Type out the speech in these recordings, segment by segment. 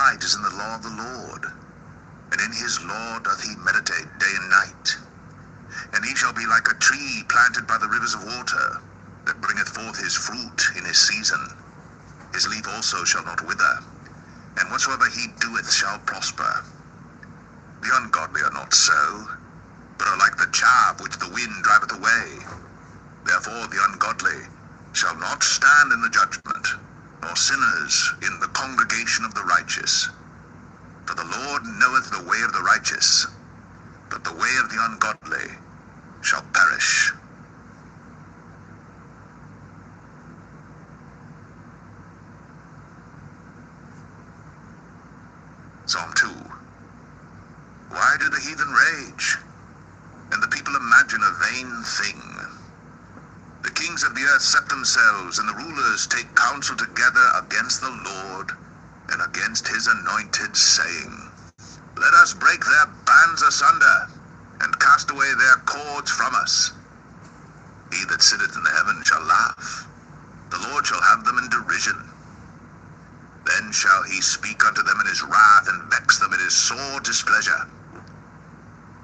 delight is in the law of the Lord, and in his law doth he meditate day and night. And he shall be like a tree planted by the rivers of water, that bringeth forth his fruit in his season. His leaf also shall not wither, and whatsoever he doeth shall prosper. The ungodly are not so, but are like the chaff which the wind driveth away. Therefore the ungodly shall not stand in the judgment, nor sinners in the congregation of the righteous. For the Lord knoweth the way of the righteous, but the way of the ungodly shall perish. Psalm 2. Why do the heathen rage, and the people imagine a vain thing? The kings of the earth set themselves, and the rulers take counsel together against the Lord and against his anointed, saying, Let us break their bands asunder, and cast away their cords from us. He that sitteth in the heaven shall laugh. The Lord shall have them in derision. Then shall he speak unto them in his wrath, and vex them in his sore displeasure.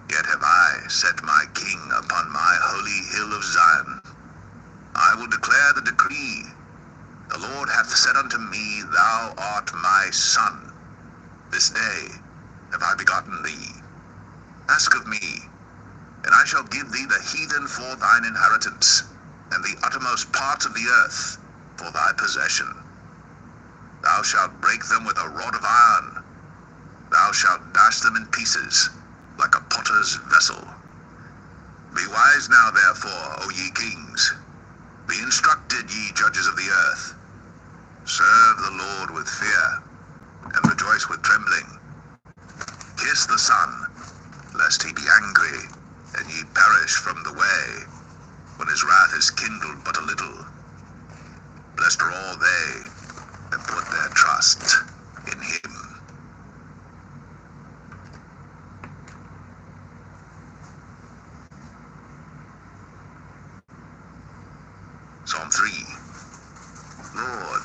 Yet have I set my king upon my holy hill of Zion. I will declare the decree. The Lord hath said unto me, Thou art my son. This day have I begotten thee. Ask of me, and I shall give thee the heathen for thine inheritance, and the uttermost parts of the earth for thy possession. Thou shalt break them with a rod of iron. Thou shalt dash them in pieces, like a potter's vessel. Be wise now, therefore, O ye kings. Be instructed, ye judges of the earth. Serve the Lord with fear, and rejoice with trembling. Kiss the Son, lest he be angry, and ye perish from the way, when his wrath is kindled but a little. Blessed are all they that put their trust in him. Psalm 3. Lord,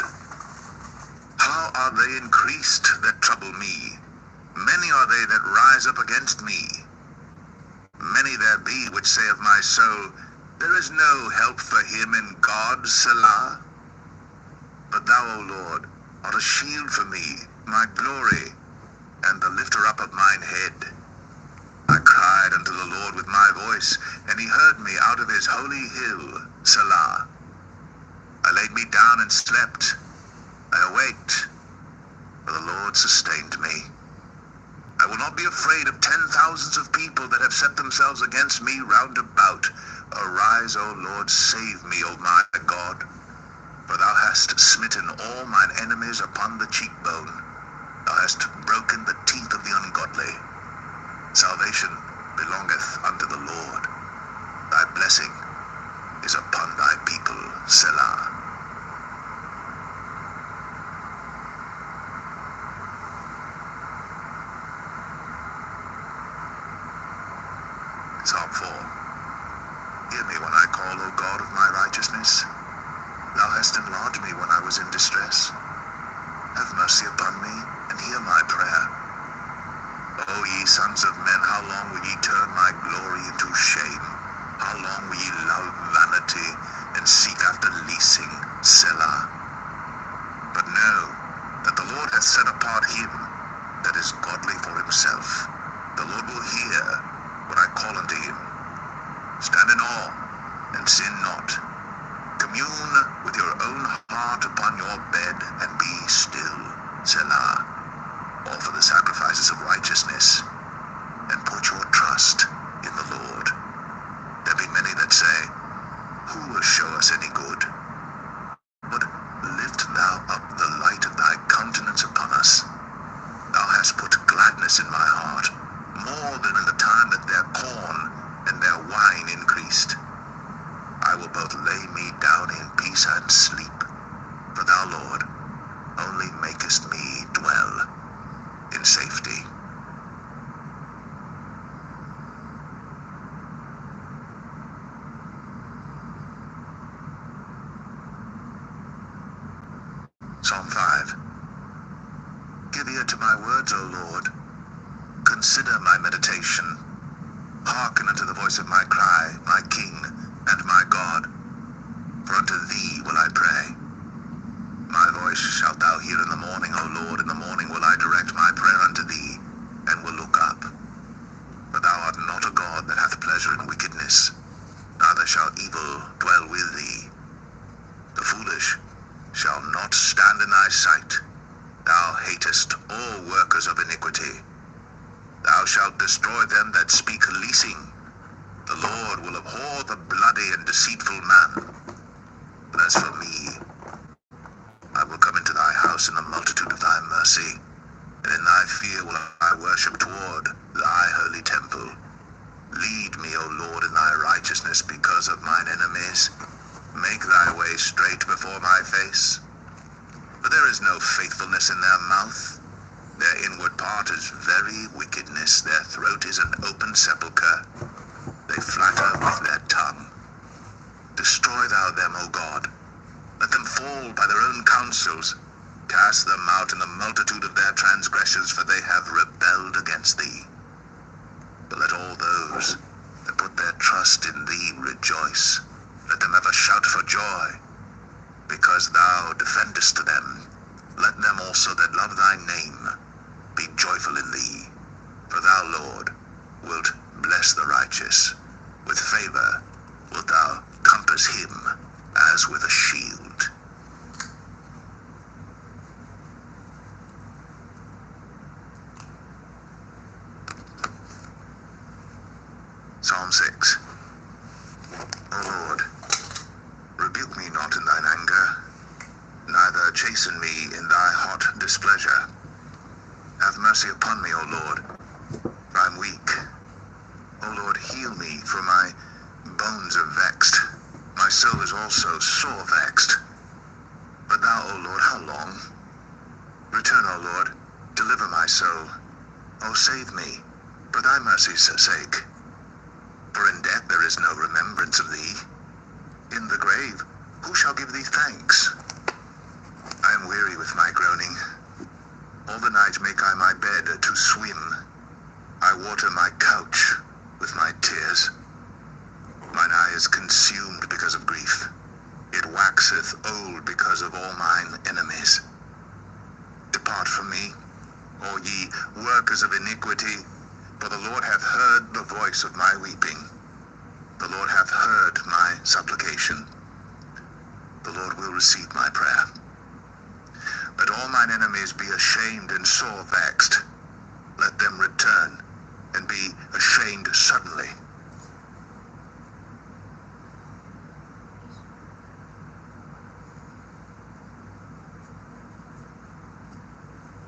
how are they increased that trouble me? Many are they that rise up against me. Many there be which say of my soul, There is no help for him in God, Selah. But thou, O Lord, art a shield for me, my glory, and the lifter up of mine head. I cried unto the Lord with my voice, and he heard me out of his holy hill, Selah. I laid me down and slept. I awaked, for the Lord sustained me. I will not be afraid of 10,000s of people that have set themselves against me round about. Arise, O Lord, save me, O my God. For thou hast smitten all mine enemies upon the cheekbone. Thou hast broken the teeth of the ungodly. Salvation belongeth unto the Lord. Thy blessing is upon thy people, Selah. Psalm 4. Hear me when I call, O God of my righteousness. Thou hast enlarged me when I was in distress. Have mercy upon me, and hear my prayer. O ye sons of men, how long will ye turn my glory into shame? How long will ye love vanity, and seek after leasing, Selah? But know that the Lord hath set apart him that is godly for himself. The Lord will hear when I call unto him. Stand in awe, and sin not. Commune with your own heart upon your bed, and be still, Selah. Offer the sacrifices of righteousness, and put your trust in the Lord. There be many that say, Who will show us any good? But lift thou up the light of thy countenance upon us. Thou hast put gladness in my heart, more than in the time that their corn and their wine increased. I will both lay me down in peace and sleep, for thou, Lord, Give ear to my words, O Lord. Consider my meditation. Hearken unto the voice of my cry, my King and my God. For unto thee will I pray. My voice shalt thou hear in the morning, O Lord. In the morning will I direct my prayer unto thee, and will look up. For thou art not a God that hath pleasure in wickedness, neither shall evil dwell with thee. The foolish shall not stand in thy sight. Thou hatest all workers of iniquity. Thou shalt destroy them that speak leasing. The Lord will abhor the bloody and deceitful man. But as for me, I will come into thy house in the multitude of thy mercy, and in thy fear will I worship toward thy holy temple. Lead me, O Lord, in thy righteousness because of mine enemies. Make thy way straight before my face. For there is no faithfulness in their mouth. Their inward part is very wickedness. Their throat is an open sepulchre. They flatter with their tongue. Destroy thou them, O God. Let them fall by their own counsels. Cast them out in the multitude of their transgressions, for they have rebelled against thee. But let all those that put their trust in thee rejoice. Let them ever shout for joy, because thou defendest them. Let them also that love thy name be joyful in thee. For thou, Lord, wilt bless the righteous. With favor wilt thou compass him as with a shield. Psalm 6. O Lord, rebuke me not in thine anger, neither chasten me in thy hot displeasure. Have mercy upon me, O Lord, for I am weak. O Lord, heal me, for my bones are vexed. My soul is also sore vexed. But thou, O Lord, how long? Return, O Lord, deliver my soul. O save me, for thy mercy's sake. For in death there is no remembrance of thee. In the grave, who shall give thee thanks? I am weary with my groaning. All the night make I my bed to swim. I water my couch with my tears. Mine eye is consumed because of grief. It waxeth old because of all mine enemies. Depart from me, all ye workers of iniquity, for the Lord hath heard the voice of my weeping. The Lord hath heard my supplication. The Lord will receive my prayer. Let all mine enemies be ashamed and sore vexed. Let them return and be ashamed suddenly.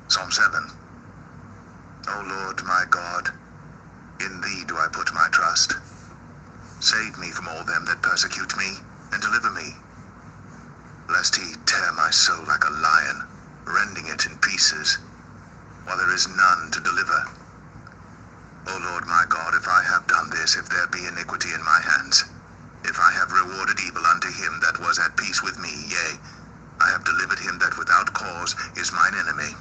Psalm 7. O Lord my God, in thee do I put my trust. Save me from all them that persecute me, and deliver me, lest he tear my soul like a lion, rending it in pieces, while there is none to deliver. O Lord my God, if I have done this, if there be iniquity in my hands, if I have rewarded evil unto him that was at peace with me, yea, I have delivered him that without cause is mine enemy.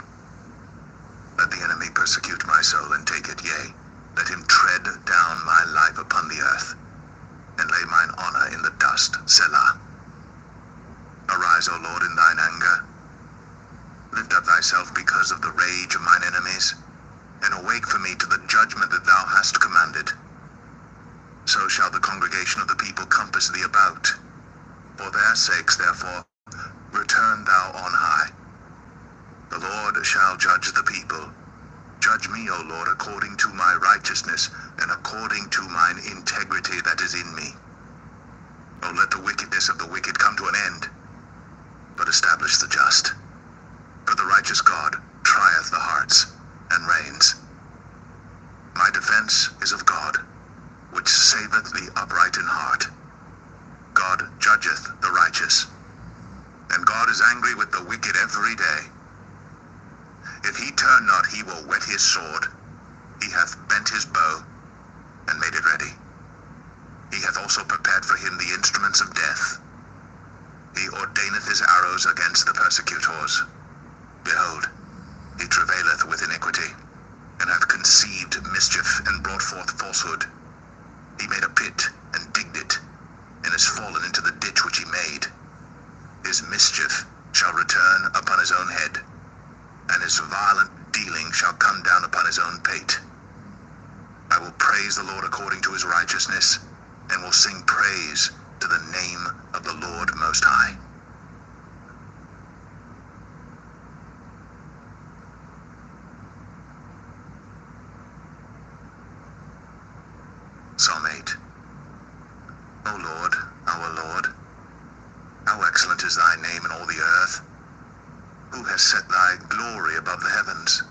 Let the enemy persecute my soul and take it, yea, let him tread down my life upon the earth, and lay mine honor in the dust, Selah. Arise, O Lord, in thine anger. Lift up thyself because of the rage of mine enemies, and awake for me to the judgment that thou hast commanded. So shall the congregation of the people compass thee about. For their sakes, therefore, return thou on high. The Lord shall judge the people. Judge me, O Lord, according to my righteousness, and according to mine integrity that is in me. O let the wickedness of the wicked come to an end, but establish the just. For the righteous God trieth the hearts, and reigns. My defense is of God, which saveth the upright in heart. God judgeth the righteous, and God is angry with the wicked every day. If he turn not, he will whet his sword. He hath bent his bow, and made it ready. He hath also prepared for him the instruments of death. He ordaineth his arrows against the persecutors. Behold, he travaileth falsehood. He made a pit and digged it, and is fallen into the ditch which he made. His mischief shall return upon his own head, and his violent dealing shall come down upon his own pate. I will praise the Lord according to his righteousness, and will sing praise to the name of the Lord Most High. Psalm 8. O Lord, our Lord, how excellent is thy name in all the earth. Who has set thy glory above the heavens?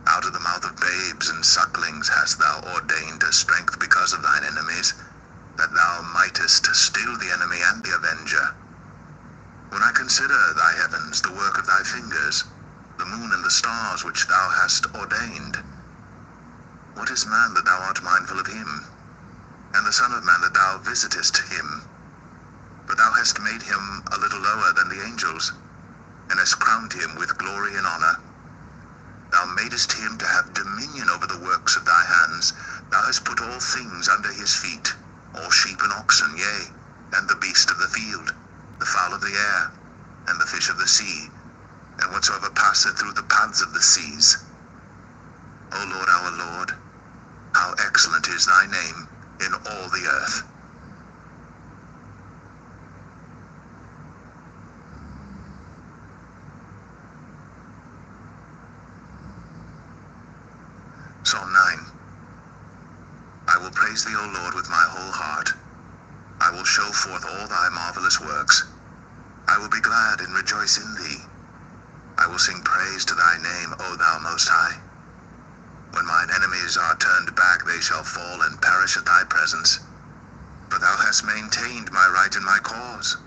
Out of the mouth of babes and sucklings hast thou ordained a strength because of thine enemies, that thou mightest still the enemy and the avenger. When I consider thy heavens, the work of thy fingers, the moon and the stars which thou hast ordained. What is man that thou art mindful of him, and the son of man that thou visitest him? But thou hast made him a little lower than the angels, and hast crowned him with glory and honor. Thou madest him to have dominion over the works of thy hands. Thou hast put all things under his feet, all sheep and oxen, yea, and the beast of the field, the fowl of the air, and the fish of the sea, and whatsoever passeth through the paths of the seas. O Lord, our Lord, how excellent is thy name in all the earth. Psalm 9. I will praise thee, O Lord, with my whole heart. I will show forth all thy marvelous works. I will be glad and rejoice in thee. I will sing praise to thy name, O thou Most High. When mine enemies are turned back, they shall fall and perish at thy presence. For thou hast maintained my right in my cause.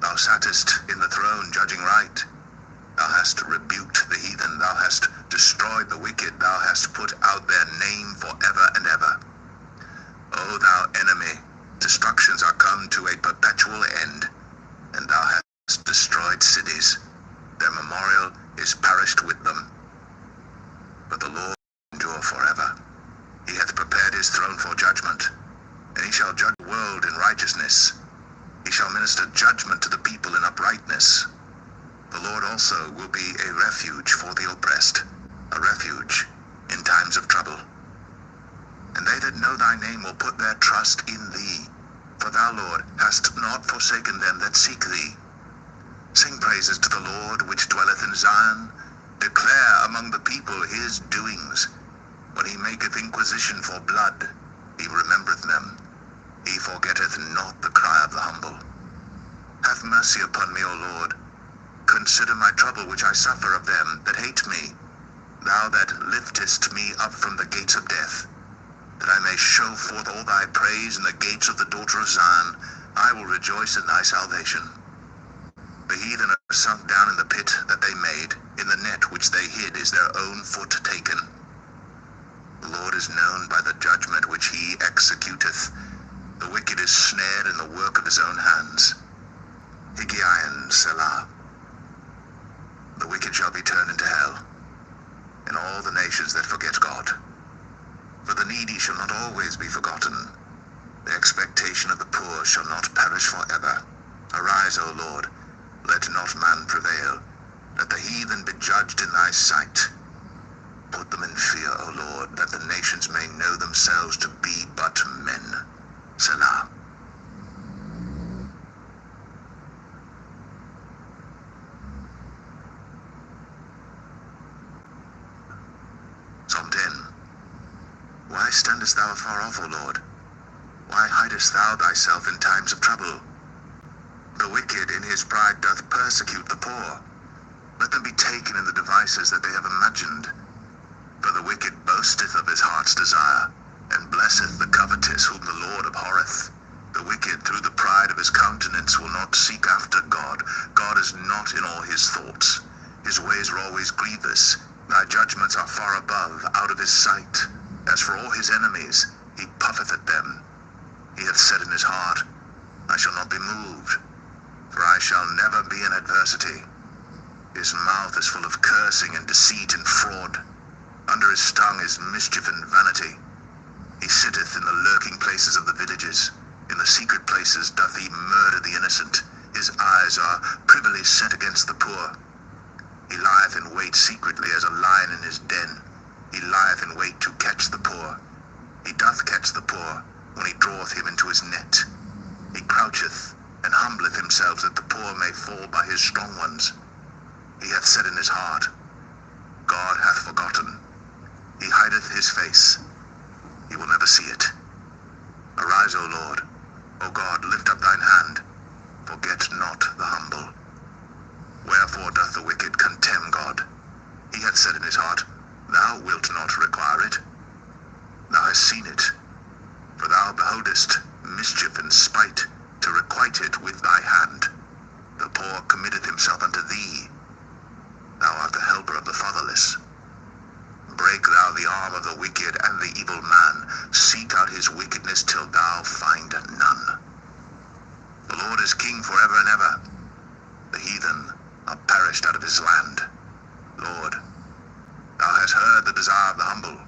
Thou sattest in the throne, judging right. Thou hast rebuked the heathen, thou hast destroyed the wicked, thou hast put out their name forever and ever. O thou enemy, destructions are come to a perpetual end, and thou hast destroyed cities. Their memorial is perished with them. But the Lord endure forever. He hath prepared his throne for judgment, and he shall judge the world in righteousness. He shall minister judgment to the people in uprightness. The Lord also will be a refuge for the oppressed, a refuge in times of trouble. And they that know thy name will put their trust in thee, for thou, Lord, hast not forsaken them that seek thee. Sing praises to the Lord which dwelleth in Zion. Declare among the people his doings. When he maketh inquisition for blood, he remembereth them. He forgetteth not the cry of the humble. Have mercy upon me, O Lord. Consider my trouble which I suffer of them that hate me. Thou that liftest me up from the gates of death, that I may show forth all thy praise in the gates of the daughter of Zion. I will rejoice in thy salvation. The heathen are sunk down in the pit that they made. In the net which they hid is their own foot taken. The Lord is known by the judgment which he executeth. The wicked is snared in the work of his own hands. Higgaion, Selah. The wicked shall be turned into hell, and all the nations that forget God. For the needy shall not always be forgotten. The expectation of the poor shall not perish forever. Arise, O Lord, let not man prevail. Let the heathen be judged in thy sight. Put them in fear, O Lord, that the nations may know themselves to be but men. Selah. Psalm 10. Why standest thou afar off, O Lord? Why hidest thou thyself in times of trouble? The wicked in his pride doth persecute the poor. Let them be taken in the devices that they have imagined. For the wicked boasteth of his heart's desire, and blesseth the covetous whom the Lord abhorreth. The wicked through the pride of his countenance will not seek after God. God is not in all his thoughts. His ways are always grievous. Thy judgments are far above, out of his sight. As for all his enemies, he puffeth at them. He hath said in his heart, I shall not be moved, for I shall never be in adversity. His mouth is full of cursing and deceit and fraud. Under his tongue is mischief and vanity. He sitteth in the lurking places of the villages. In the secret places doth he murder the innocent. His eyes are privily set against the poor. He lieth in wait secretly as a lion in his den. He lieth in wait to catch the poor. He doth catch the poor when he draweth him into his net. He croucheth and humbleth himself that the poor may fall by his strong ones. He hath said in his heart, God hath forgotten. He hideth his face. He will never see it. Arise, O Lord. O God, lift up thine hand. Forget not the humble. Wherefore doth the wicked contemn God? He hath said in his heart, Thou wilt not require it. Thou hast seen it, for thou beholdest mischief and spite, to requite it with thy hand. The poor committeth himself unto thee. Thou art the helper of the fatherless. Break thou the arm of the wicked and the evil man. Seek out his wickedness till thou find none. The Lord is king forever and ever. The heathen are perished out of his land. Lord, thou hast heard the desire of the humble.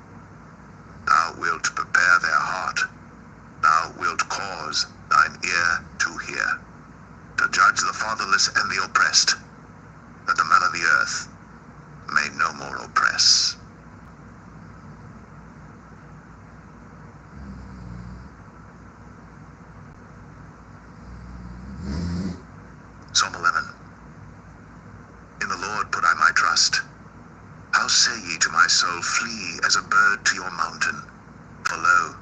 Thou wilt prepare their heart. Thou wilt cause thine ear to hear, to judge the fatherless and the oppressed, that the man of the earth may no more oppress. Psalm 11. In the Lord put I my trust. How say ye to my soul, Flee as a bird to your mountain? For lo,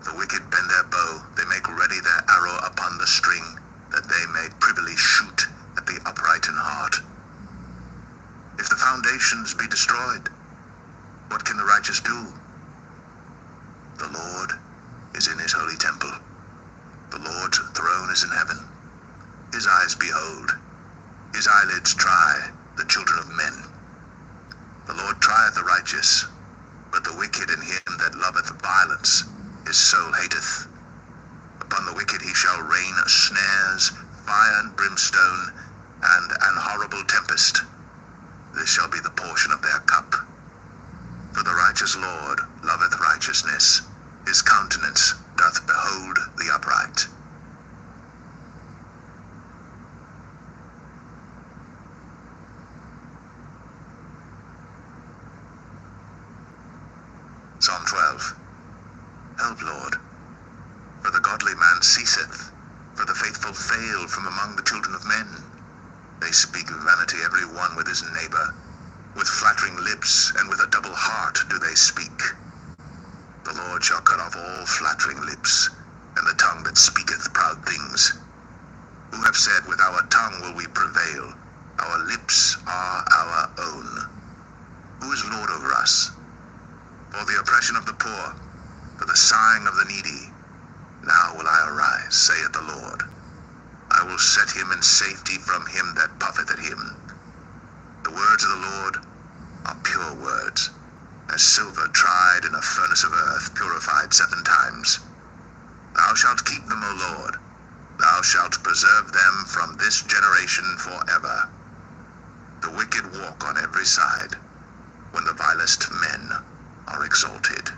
the wicked bend their bow, they make ready their arrow upon the string, that they may privily shoot at the upright in heart. If the foundations be destroyed, what can the righteous do? The Lord is in his holy temple. The Lord's throne is in heaven. His eyes behold, his eyelids try the children of men. The Lord trieth the righteous, but the wicked and him that loveth violence his soul hateth. Upon the wicked he shall rain snares, fire and brimstone, and an horrible tempest. This shall be the portion of their cup. For the righteous Lord loveth righteousness. His countenance doth behold the upright. Psalm 12. Help, Lord, for the godly man ceaseth, for the faithful fail from among the children of men. They speak vanity every one with his neighbor. With flattering lips and with a double heart do they speak. The Lord shall cut off all flattering lips, and the tongue that speaketh proud things. Who have said, With our tongue will we prevail? Our lips are our own. Who is Lord over us? For the oppression of the poor, for the sighing of the needy, now will I arise, saith the Lord. I will set him in safety from him that puffeth at him. The words of the Lord are pure words, as silver tried in a furnace of earth, purified 7 times. Thou shalt keep them, O Lord. Thou shalt preserve them from this generation forever. The wicked walk on every side, when the vilest men are exalted.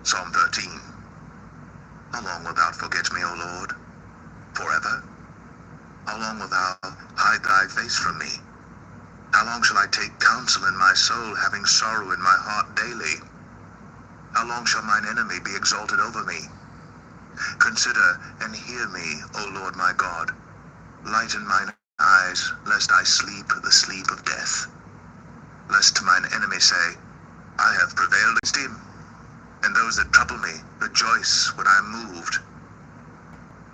Psalm 13. How long wilt thou forget me, O Lord? Forever? How long wilt thou hide thy face from me? How long shall I take counsel in my soul, having sorrow in my heart daily? How long shall mine enemy be exalted over me? Consider and hear me, O Lord my God. Lighten mine eyes, lest I sleep the sleep of death. Lest mine enemy say, I have prevailed against him. And those that trouble me rejoice when I am moved.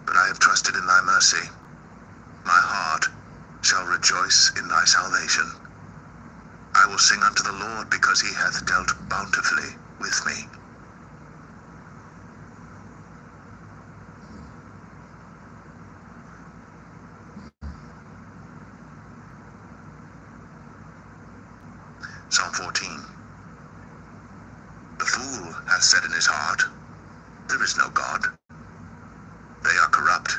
But I have trusted in thy mercy. My heart shall rejoice in thy salvation. I will sing unto the Lord, because he hath dealt bountifully with me. Psalm 14. The fool hath said in his heart, There is no God. They are corrupt.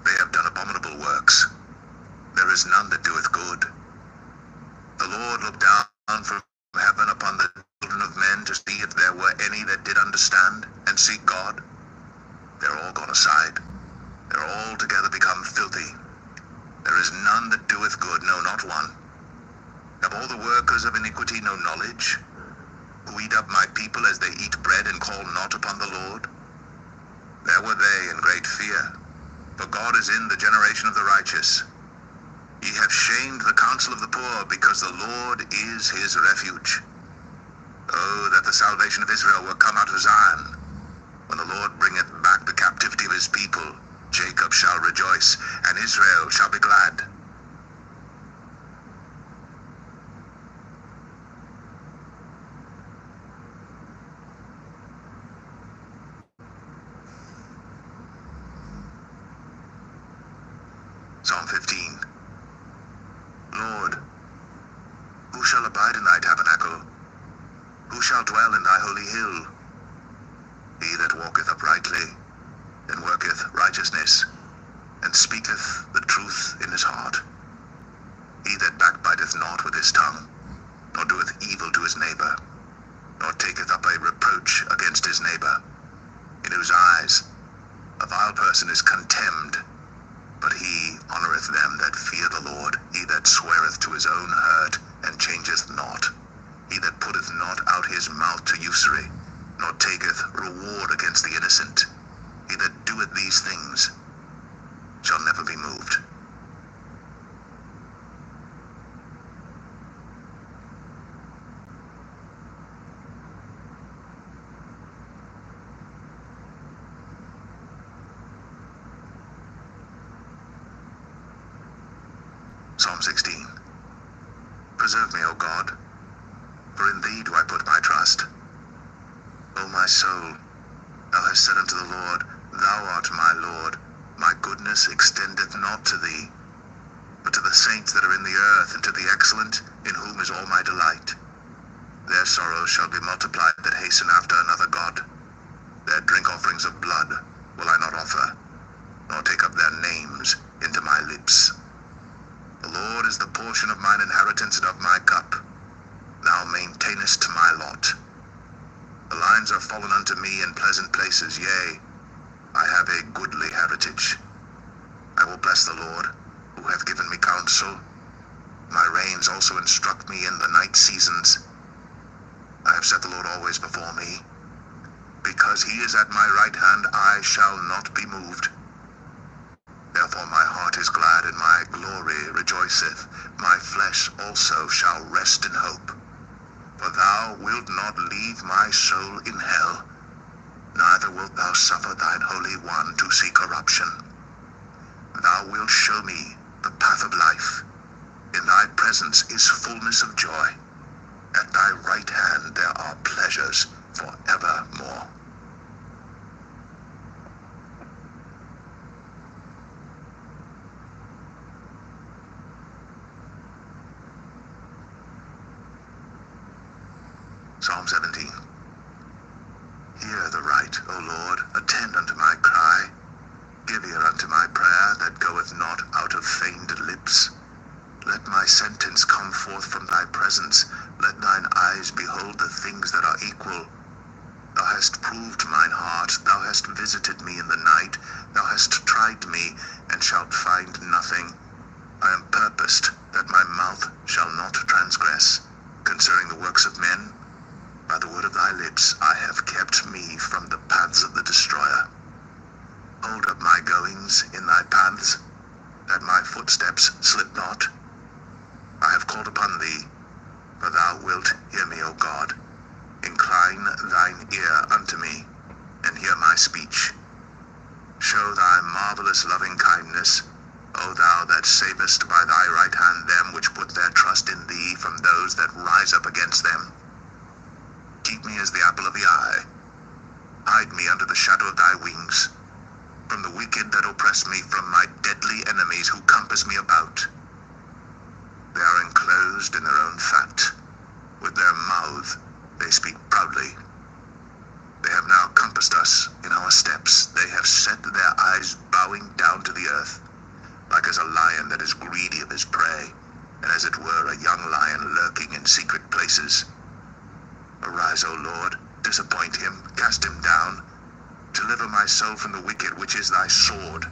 They have done abominable works. There is none that doeth good. The Lord looked down from heaven upon the children of men to see if there were any that did understand and seek God. They're all gone aside. They're all together become filthy. There is none that doeth good, no, not one. Have all the workers of iniquity no knowledge, who eat up my people as they eat bread and call not upon the Lord? There were they in great fear, for God is in the generation of the righteous. Ye have shamed the counsel of the poor, because the Lord is his refuge. Oh, that the salvation of Israel were come out of Zion. When the Lord bringeth back the captivity of his people, Jacob shall rejoice, and Israel shall be glad. Psalm 15. Lord, who shall abide in thy tabernacle? Who shall dwell in thy holy hill? He that walketh uprightly, and worketh righteousness, and speaketh the truth in his heart. He that backbiteth not with his tongue, nor doeth evil to his neighbor, nor taketh up a reproach against his neighbor, in whose eyes a vile person is contemned, but he honoureth them that fear the Lord. He that sweareth to his own hurt, and changeth not. He that putteth not out his mouth to usury, nor taketh reward against the innocent. He that doeth these things shall never be moved. Psalm 16. Preserve me, O God, for in thee do I put my trust. O my soul, thou hast said unto the Lord, Thou art my Lord. My goodness extendeth not to thee, but to the saints that are in the earth, and to the excellent, in whom is all my delight. Their sorrows shall be multiplied that hasten after another God. Their drink offerings of blood will I not offer, nor take up their names into my lips. The Lord is the portion of mine inheritance and of my cup. Thou maintainest my lot. The lines are fallen unto me in pleasant places, yea, I have a goodly heritage. I will bless the Lord, who hath given me counsel. My reins also instruct me in the night seasons. I have set the Lord always before me. Because he is at my right hand, I shall not be moved. Therefore my heart is glad, and my glory rejoiceth. My flesh also shall rest in hope. For thou wilt not leave my soul in hell, neither wilt thou suffer thine Holy One to see corruption. Thou wilt show me the path of life. In thy presence is fullness of joy. At thy right hand there are pleasures for evermore. Psalm 17. Hear the right, O Lord, attend unto my cry. Give ear unto my prayer that goeth not out of feigned lips. Let my sentence come forth from thy presence. Let thine eyes behold the things that are equal. Thou hast proved mine heart. Thou hast visited me in the night. Thou hast tried me, and shalt find nothing. I am purposed that my mouth shall not transgress. Concerning the works of men, by the word of thy lips I have kept me from the paths of the destroyer. Hold up my goings in thy paths, that my footsteps slip not. I have called upon thee, for thou wilt hear me, O God. Incline thine ear unto me, and hear my speech. Show thy marvelous loving kindness, O thou that savest by thy right hand them which put their trust in thee from those that rise up against them. Keep me as the apple of the eye. Hide me under the shadow of thy wings, from the wicked that oppress me, from my deadly enemies who compass me about. They are enclosed in their own fat. With their mouth they speak proudly. They have now compassed us in our steps. They have set their eyes bowing down to the earth. like as a lion that is greedy of his prey, and as it were a young lion lurking in secret places. Arise, O Lord, disappoint him, cast him down. Deliver my soul from the wicked, which is thy sword.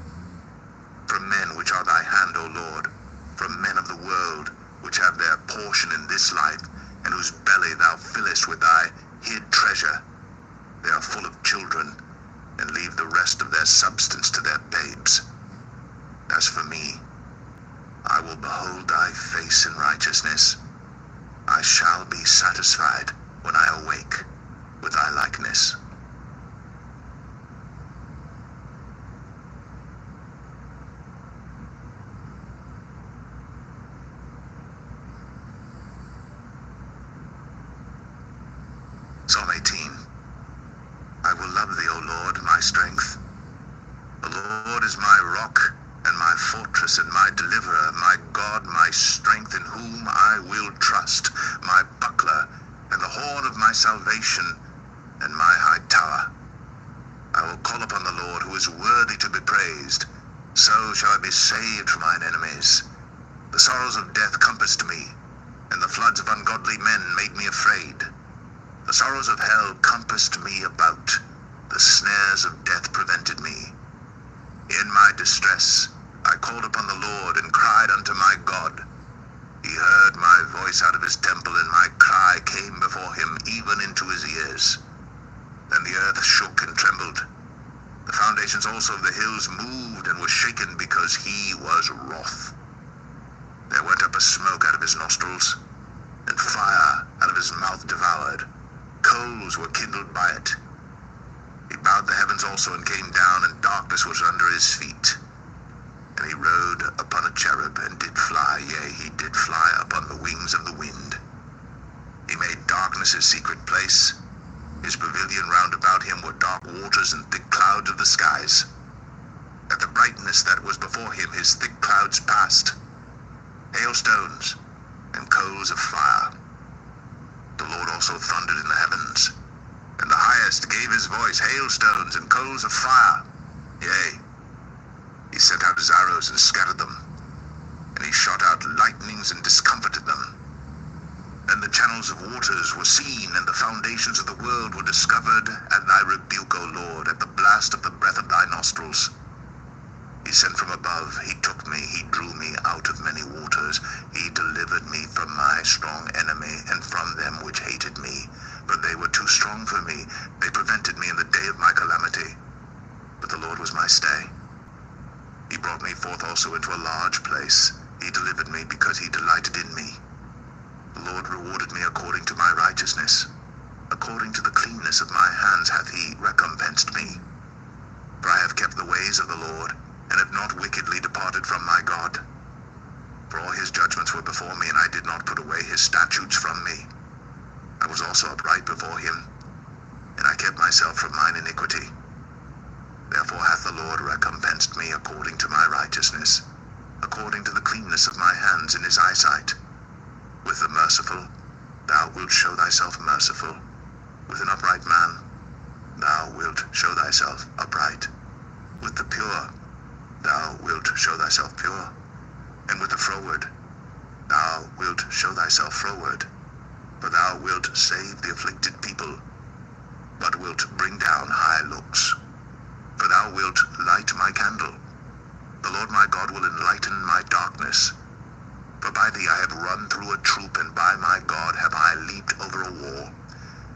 From men which are thy hand, O Lord, from men of the world, which have their portion in this life, and whose belly thou fillest with thy hid treasure. They are full of children, and leave the rest of their substance to their babes. As for me, I will behold thy face in righteousness. I shall be satisfied when I awake with thy likeness. Psalm 18. I will love thee, O Lord, my strength. The Lord is my rock and my fortress and my deliverer, my God, my strength, in whom I will trust, my buckler and the horn of my salvation and my high tower. I will call upon the Lord, who is worthy to be praised. So shall I be saved from mine enemies. The sorrows of death compassed me, and the floods of ungodly men made me afraid. The sorrows of hell compassed me about. The snares of death prevented me. In my distress, I called upon the Lord and cried unto my God. He heard my voice out of his temple, and my cry came before him, even into his ears. Then the earth shook and trembled. The foundations also of the hills moved and were shaken, because he was wroth. There went up a smoke out of his nostrils, and fire out of his mouth devoured. Coals were kindled by it. He bowed the heavens also and came down, and darkness was under his feet. And he rode upon a cherub and did fly, yea, he did fly upon the wings of the wind. He made darkness his secret place. His pavilion round about him were dark waters and thick clouds of the skies. At the brightness that was before him his thick clouds passed, hailstones and coals of fire. The Lord also thundered in the heavens, and the highest gave his voice, hailstones and coals of fire. Yea, he sent out his arrows and scattered them, and he shot out lightnings and discomfited them. And the channels of waters were seen, and the foundations of the world were discovered at thy rebuke, O Lord, at the blast of the breath of thy nostrils. He sent from above, he took me, he drew me out of many waters. He delivered me from my strong enemy, and from them which hated me. For they were too strong for me. They prevented me in the day of my calamity. But the Lord was my stay. He brought me forth also into a large place. He delivered me because he delighted in me. The Lord rewarded me according to my righteousness. According to the cleanness of my hands hath he recompensed me. For I have kept the ways of the Lord, and have not wickedly departed from my God. For all his judgments were before me, and I did not put away his statutes from me. I was also upright before him, and I kept myself from mine iniquity. Therefore hath the Lord recompensed me according to my righteousness, according to the cleanness of my hands in his eyesight. With the merciful thou wilt show thyself merciful. With an upright man thou wilt show thyself upright. With the pure thou wilt show thyself pure, and with the froward thou wilt show thyself froward. For thou wilt save the afflicted people, but wilt bring down high looks. For thou wilt light my candle. The Lord my God will enlighten my darkness. For by thee I have run through a troop, and by my God have I leaped over a wall.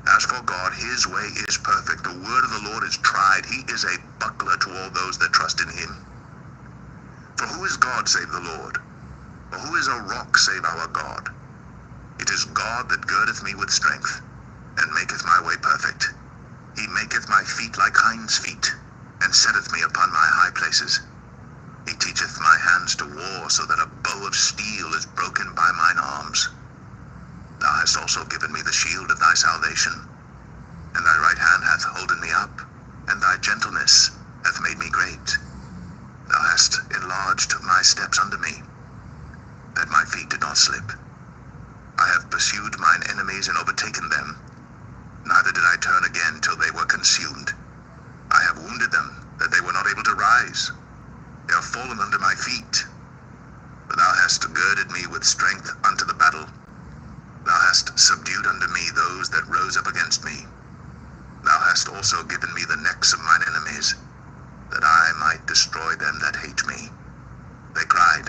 As for God, his way is perfect. The word of the Lord is tried. He is a buckler to all those that trust in him. For who is God save the Lord? Or who is a rock save our God? It is God that girdeth me with strength, and maketh my way perfect. He maketh my feet like hinds' feet, and setteth me upon my high places. He teacheth my hands to war, so that a bow of steel is broken by mine arms. Thou hast also given me the shield of thy salvation, and thy right hand hath holden me up, and thy gentleness hath made me great. Thou hast enlarged my steps under me, that my feet did not slip. I have pursued mine enemies and overtaken them. Neither did I turn again till they were consumed. I have wounded them, that they were not able to rise. They are fallen under my feet. hast also given me the necks of mine enemies, that I might destroy them that hate me. They cried,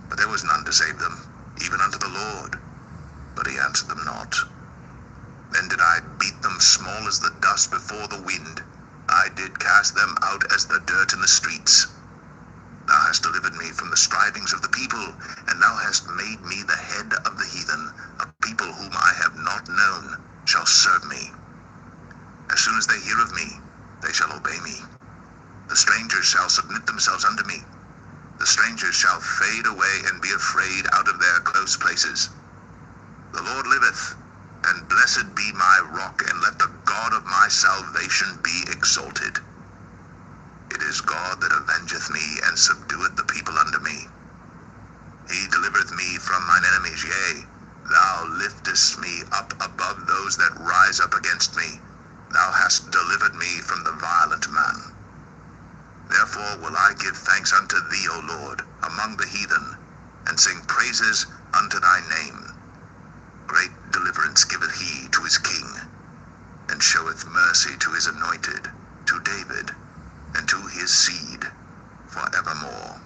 but there was none to save them, even unto the Lord, but he answered them not. Then did I beat them small as the dust before the wind. I did cast them out as the dirt in the streets. Thou hast delivered me from the strivings of the people, and thou hast made me the head of the heathen. A people whom I have not known shall serve me. As soon as they hear of me, they shall obey me. The strangers shall submit themselves unto me. The strangers shall fade away and be afraid out of their close places. The Lord liveth, and blessed be my rock, and let the God of my salvation be exalted. It is God that avengeth me, and subdueth the people unto me. He delivereth me from mine enemies, yea, thou liftest me up above those that rise up against me. Thou hast delivered me from the violent man. Therefore will I give thanks unto thee, O Lord, among the heathen, and sing praises unto thy name. Great deliverance giveth he to his king, and showeth mercy to his anointed, to David, and to his seed forevermore.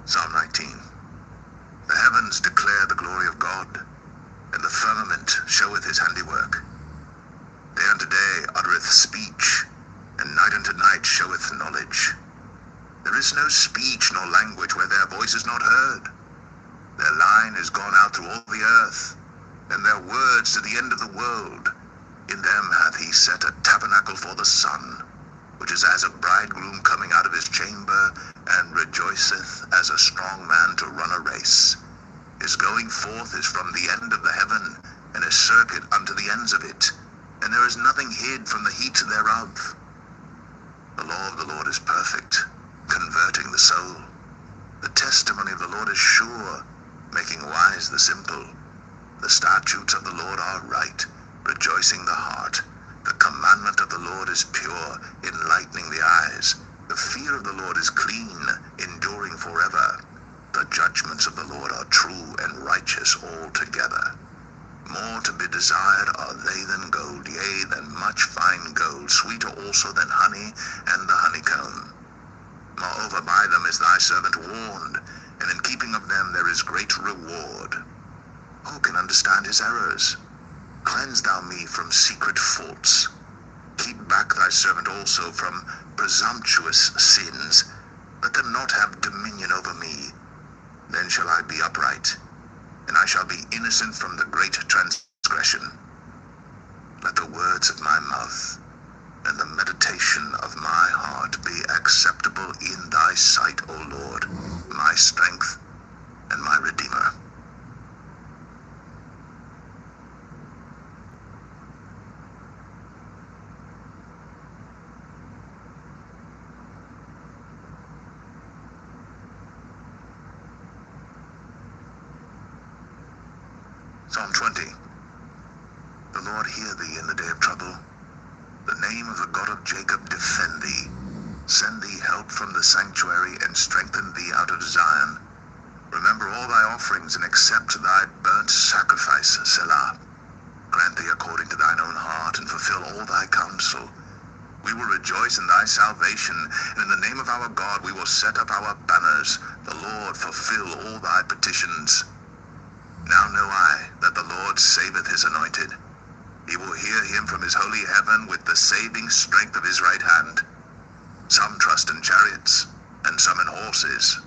Psalm 19. The heavens declare the glory of God, and the firmament showeth his handiwork. Day unto day uttereth speech, and night unto night showeth knowledge. There is no speech nor language where their voice is not heard. Their line is gone out through all the earth, and their words to the end of the world. In them hath he set a tabernacle for the sun, which is as a bridegroom coming out of his chamber, and rejoiceth as a strong man to run a race. His going forth is from the end of the heaven, and his circuit unto the ends of it, and there is nothing hid from the heat thereof. The law of the Lord is perfect, converting the soul. The testimony of the Lord is sure, making wise the simple. The statutes of the Lord are right, rejoicing the heart. The commandment of the Lord is pure, enlightening the eyes. The fear of the Lord is clean, enduring forever. The judgments of the Lord are true and righteous altogether. More to be desired are they than gold, yea, than much fine gold, sweeter also than honey and the honeycomb. Moreover, by them is thy servant warned, and in keeping of them there is great reward. Who can understand his errors? Cleanse thou me from secret faults. Keep back thy servant also from presumptuous sins. Let them not have dominion over me. Then shall I be upright, and I shall be innocent from the great transgression. Let the words of my mouth and the meditation of my heart be acceptable in thy sight, O Lord, my strength and my Redeemer. Psalm 20. The Lord hear thee in the day of trouble. The name of the God of Jacob defend thee. Send thee help from the sanctuary, and strengthen thee out of Zion. Remember all thy offerings, and accept thy burnt sacrifice, Selah. Grant thee according to thine own heart, and fulfill all thy counsel. We will rejoice in thy salvation, and in the name of our God we will set up our banners. The Lord fulfill all thy petitions. Now know I that the Lord saveth his anointed. He will hear him from his holy heaven with the saving strength of his right hand. Some trust in chariots, and some in horses.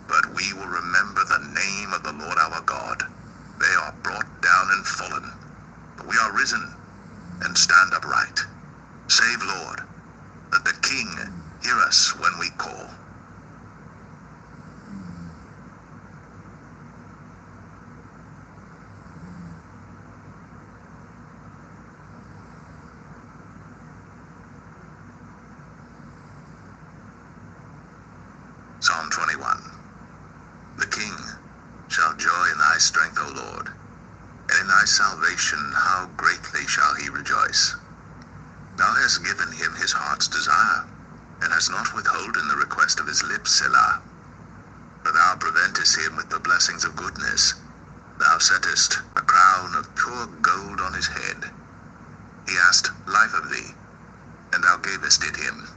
But we will remember the name of the Lord our God. They are brought down and fallen, but we are risen and stand upright. Save, Lord, that the King hear us when we call. Psalm 21. The King shall joy in thy strength, O Lord, and in thy salvation how greatly shall he rejoice. Thou hast given him his heart's desire, and hast not withholden the request of his lips, Selah. For thou preventest him with the blessings of goodness. Thou settest a crown of pure gold on his head. He asked life of thee, and thou gavest it him,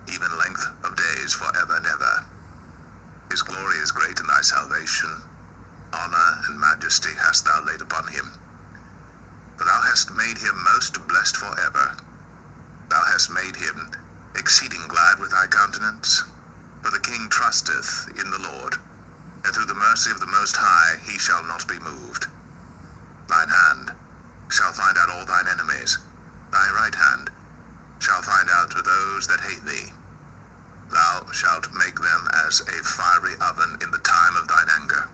even length of days forever and ever. His glory is great in thy salvation. Honor and majesty hast thou laid upon him. For thou hast made him most blessed forever. Thou hast made him exceeding glad with thy countenance. For the king trusteth in the Lord, and through the mercy of the Most High he shall not be moved. Thine hand shall find out all thine enemies. Thy right hand shall find out those that hate thee. Thou shalt make them as a fiery oven in the time of thine anger.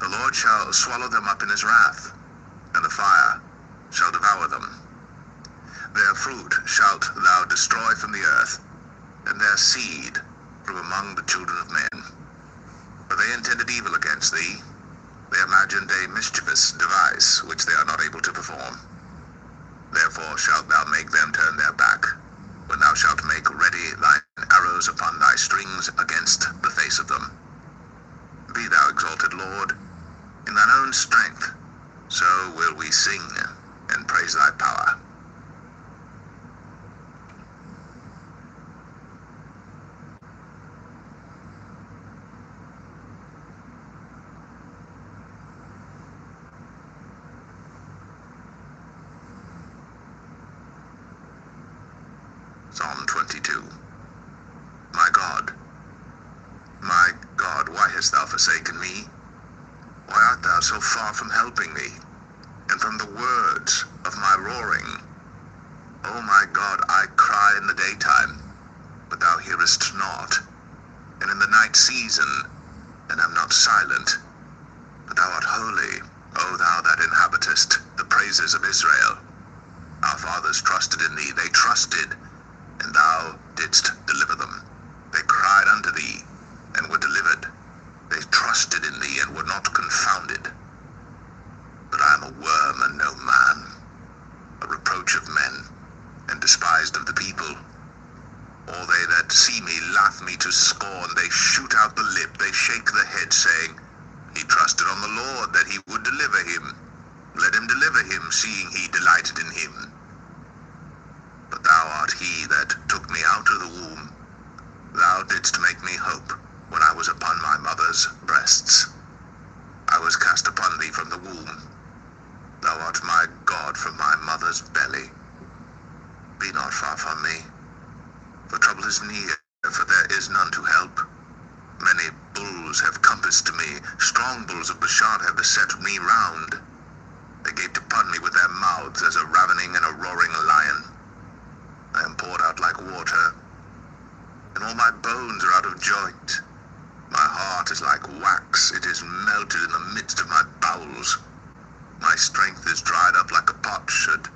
The Lord shall swallow them up in his wrath, and the fire shall devour them. Their fruit shalt thou destroy from the earth, and their seed from among the children of men. For they intended evil against thee. They imagined a mischievous device which they are not able to perform. Therefore shalt thou make them turn their back, when thou shalt make ready thine arrows upon thy strings against the face of them. Be thou exalted, Lord, in thine own strength, so will we sing and praise thy power. Psalm 22. My God, why hast thou forsaken me? Why art thou so far from helping me, and from the words of my roaring? O my God, I cry in the daytime, but thou hearest not, and in the night season, and am not silent. But thou art holy, O thou that inhabitest the praises of Israel. Our fathers trusted in thee, they trusted, and thou didst deliver them. They cried unto thee, and were delivered. They trusted in thee, and were not confounded. But I am a worm and no man, a reproach of men, and despised of the people. All they that see me laugh me to scorn. They shoot out the lip, they shake the head, saying, He trusted on the Lord, that he would deliver him. Let him deliver him, seeing he delighted in him. But thou art he that took me out of the womb. Thou didst make me hope when I was upon my mother's breasts. I was cast upon thee from the womb. Thou art my God from my mother's belly. Be not far from me, for trouble is near, for there is none to help. Many bulls have compassed me, strong bulls of Bashan have beset me round. They gaped upon me with their mouths as a ravening and a roaring lion. I am poured out like water, and all my bones are out of joint. My heart is like wax, it is melted in the midst of my bowels. My strength is dried up like a potsherd,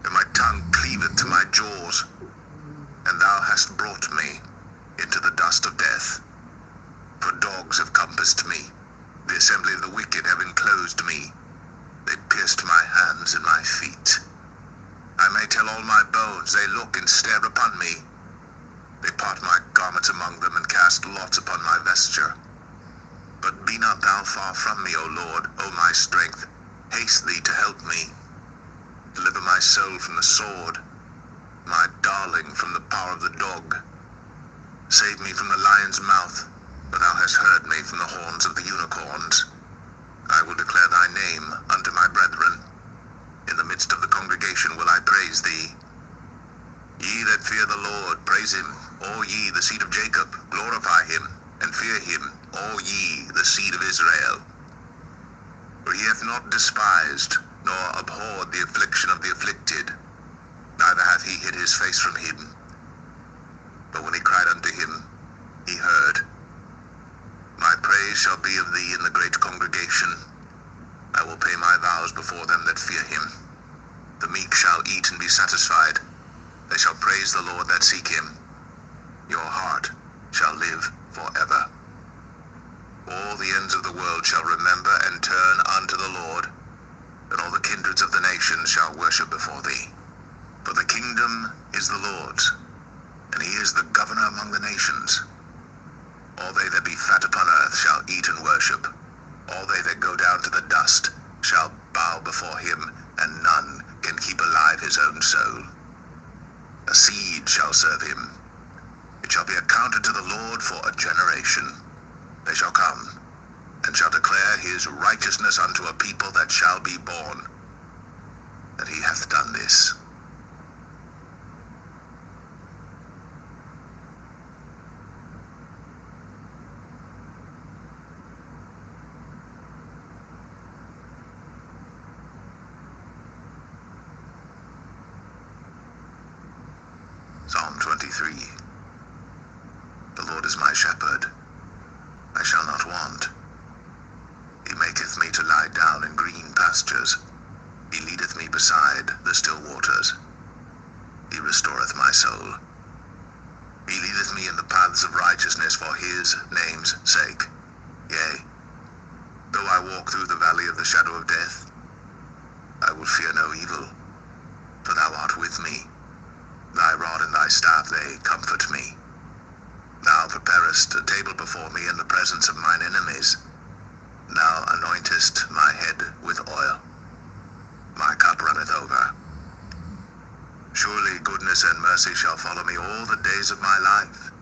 and my tongue cleaveth to my jaws. And thou hast brought me into the dust of death. For dogs have compassed me, the assembly of the wicked have enclosed me. They pierced my hands and my feet. I may tell all my bones, they look and stare upon me. They part my garments among them, and cast lots upon my vesture. But be not thou far from me, O Lord, O my strength. Haste thee to help me. Deliver my soul from the sword, my darling from the power of the dog. Save me from the lion's mouth, for thou hast heard me from the horns of the unicorns. I will declare thy name unto my brethren. In the midst of the congregation will I praise thee. Ye that fear the Lord, praise him. All ye, the seed of Jacob, glorify him, and fear him, all ye, the seed of Israel. For he hath not despised, nor abhorred the affliction of the afflicted, neither hath he hid his face from him. But when he cried unto him, he heard. My praise shall be of thee in the great congregation. I will pay my vows before them that fear him. The meek shall eat and be satisfied. They shall praise the Lord that seek him. Your heart shall live forever. All the ends of the world shall remember and turn unto the Lord, and all the kindreds of the nations shall worship before thee. For the kingdom is the Lord's, and he is the governor among the nations. All they that be fat upon earth shall eat and worship. All they that go down to the dust shall bow before him, and none can keep alive his own soul. A seed shall serve him. It shall be accounted to the Lord for a generation. They shall come, and shall declare his righteousness unto a people that shall be born, that he hath done this. Psalm 23. The Lord is my shepherd, I shall not want. He maketh me to lie down in green pastures. He leadeth me beside the still waters. He restoreth my soul. He leadeth me in the paths of righteousness for his name's sake. Yea, though I walk through the valley of the shadow of death, I will fear no evil, for thou art with me. Thy rod and thy staff, they comfort me. Thou preparest a table before me in the presence of mine enemies. Thou anointest my head with oil. My cup runneth over. Surely goodness and mercy shall follow me all the days of my life,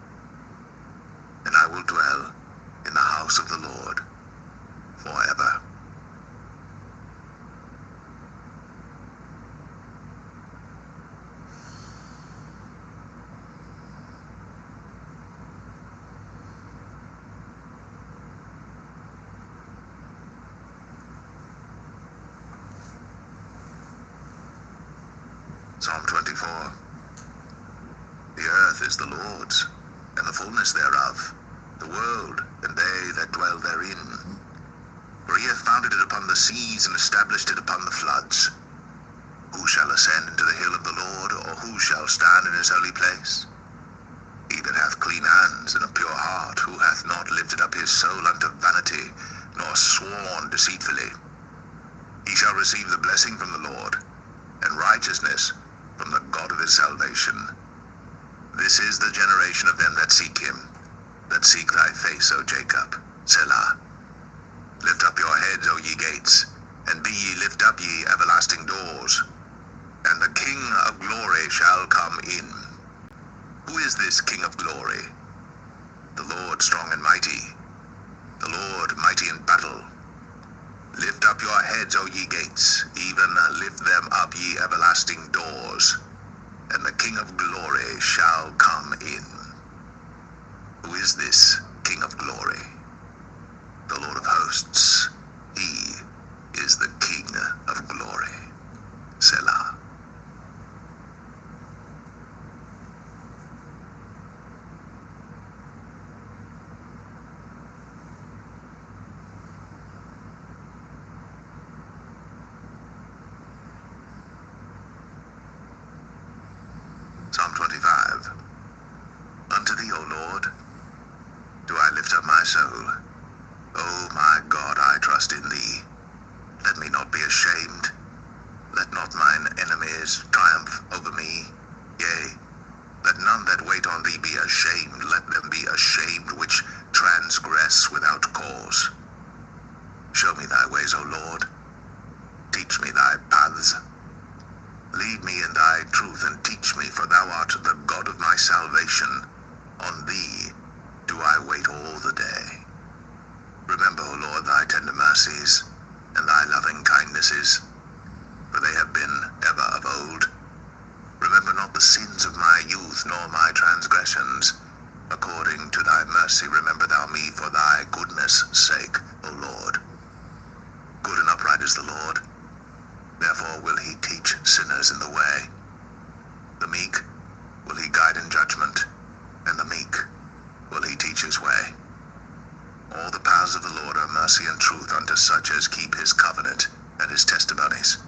and I will dwell in the house of the Lord forever. Psalm 24. The earth is the Lord's, and the fullness thereof, the world, and they that dwell therein. For he hath founded it upon the seas, and established it upon the floods. Who shall ascend into the hill of the Lord, or who shall stand in his holy place? He that hath clean hands and a pure heart, who hath not lifted up his soul unto vanity, nor sworn deceitfully. He shall receive the blessing from the Lord, and righteousness from the God of his salvation. This is the generation of them that seek him, that seek thy face, O Jacob. Selah. Lift up your heads, O ye gates, and be ye lift up, ye everlasting doors, and the King of glory shall come in. Who is this King of glory? The Lord strong and mighty, the Lord mighty in battle. Lift up your heads, O ye gates, even lift them up, ye everlasting doors, and the King of glory shall come in. Who is this King of glory? The Lord of hosts. He is the King of glory. Selah. Psalm 25. Unto thee, O Lord, do I lift up my soul. O my God, I trust in thee. Let me not be ashamed. Let not mine enemies triumph over me. Yea, let none that wait on thee be ashamed. Let them be ashamed which transgress without cause. Show me thy ways, O Lord. Teach me thy paths. Lead me in thy truth, and teach me, for thou art the God of my salvation. On thee do I wait all the day. Remember, O Lord, thy tender mercies, and thy loving kindnesses, for they have been ever of old. Remember not the sins of my youth, nor my transgressions. According to thy mercy remember thou me for thy goodness' sake, O Lord. Good and upright is the Lord. Therefore will he teach sinners in the way. The meek will he guide in judgment, and the meek will he teach his way. All the paths of the Lord are mercy and truth unto such as keep his covenant and his testimonies.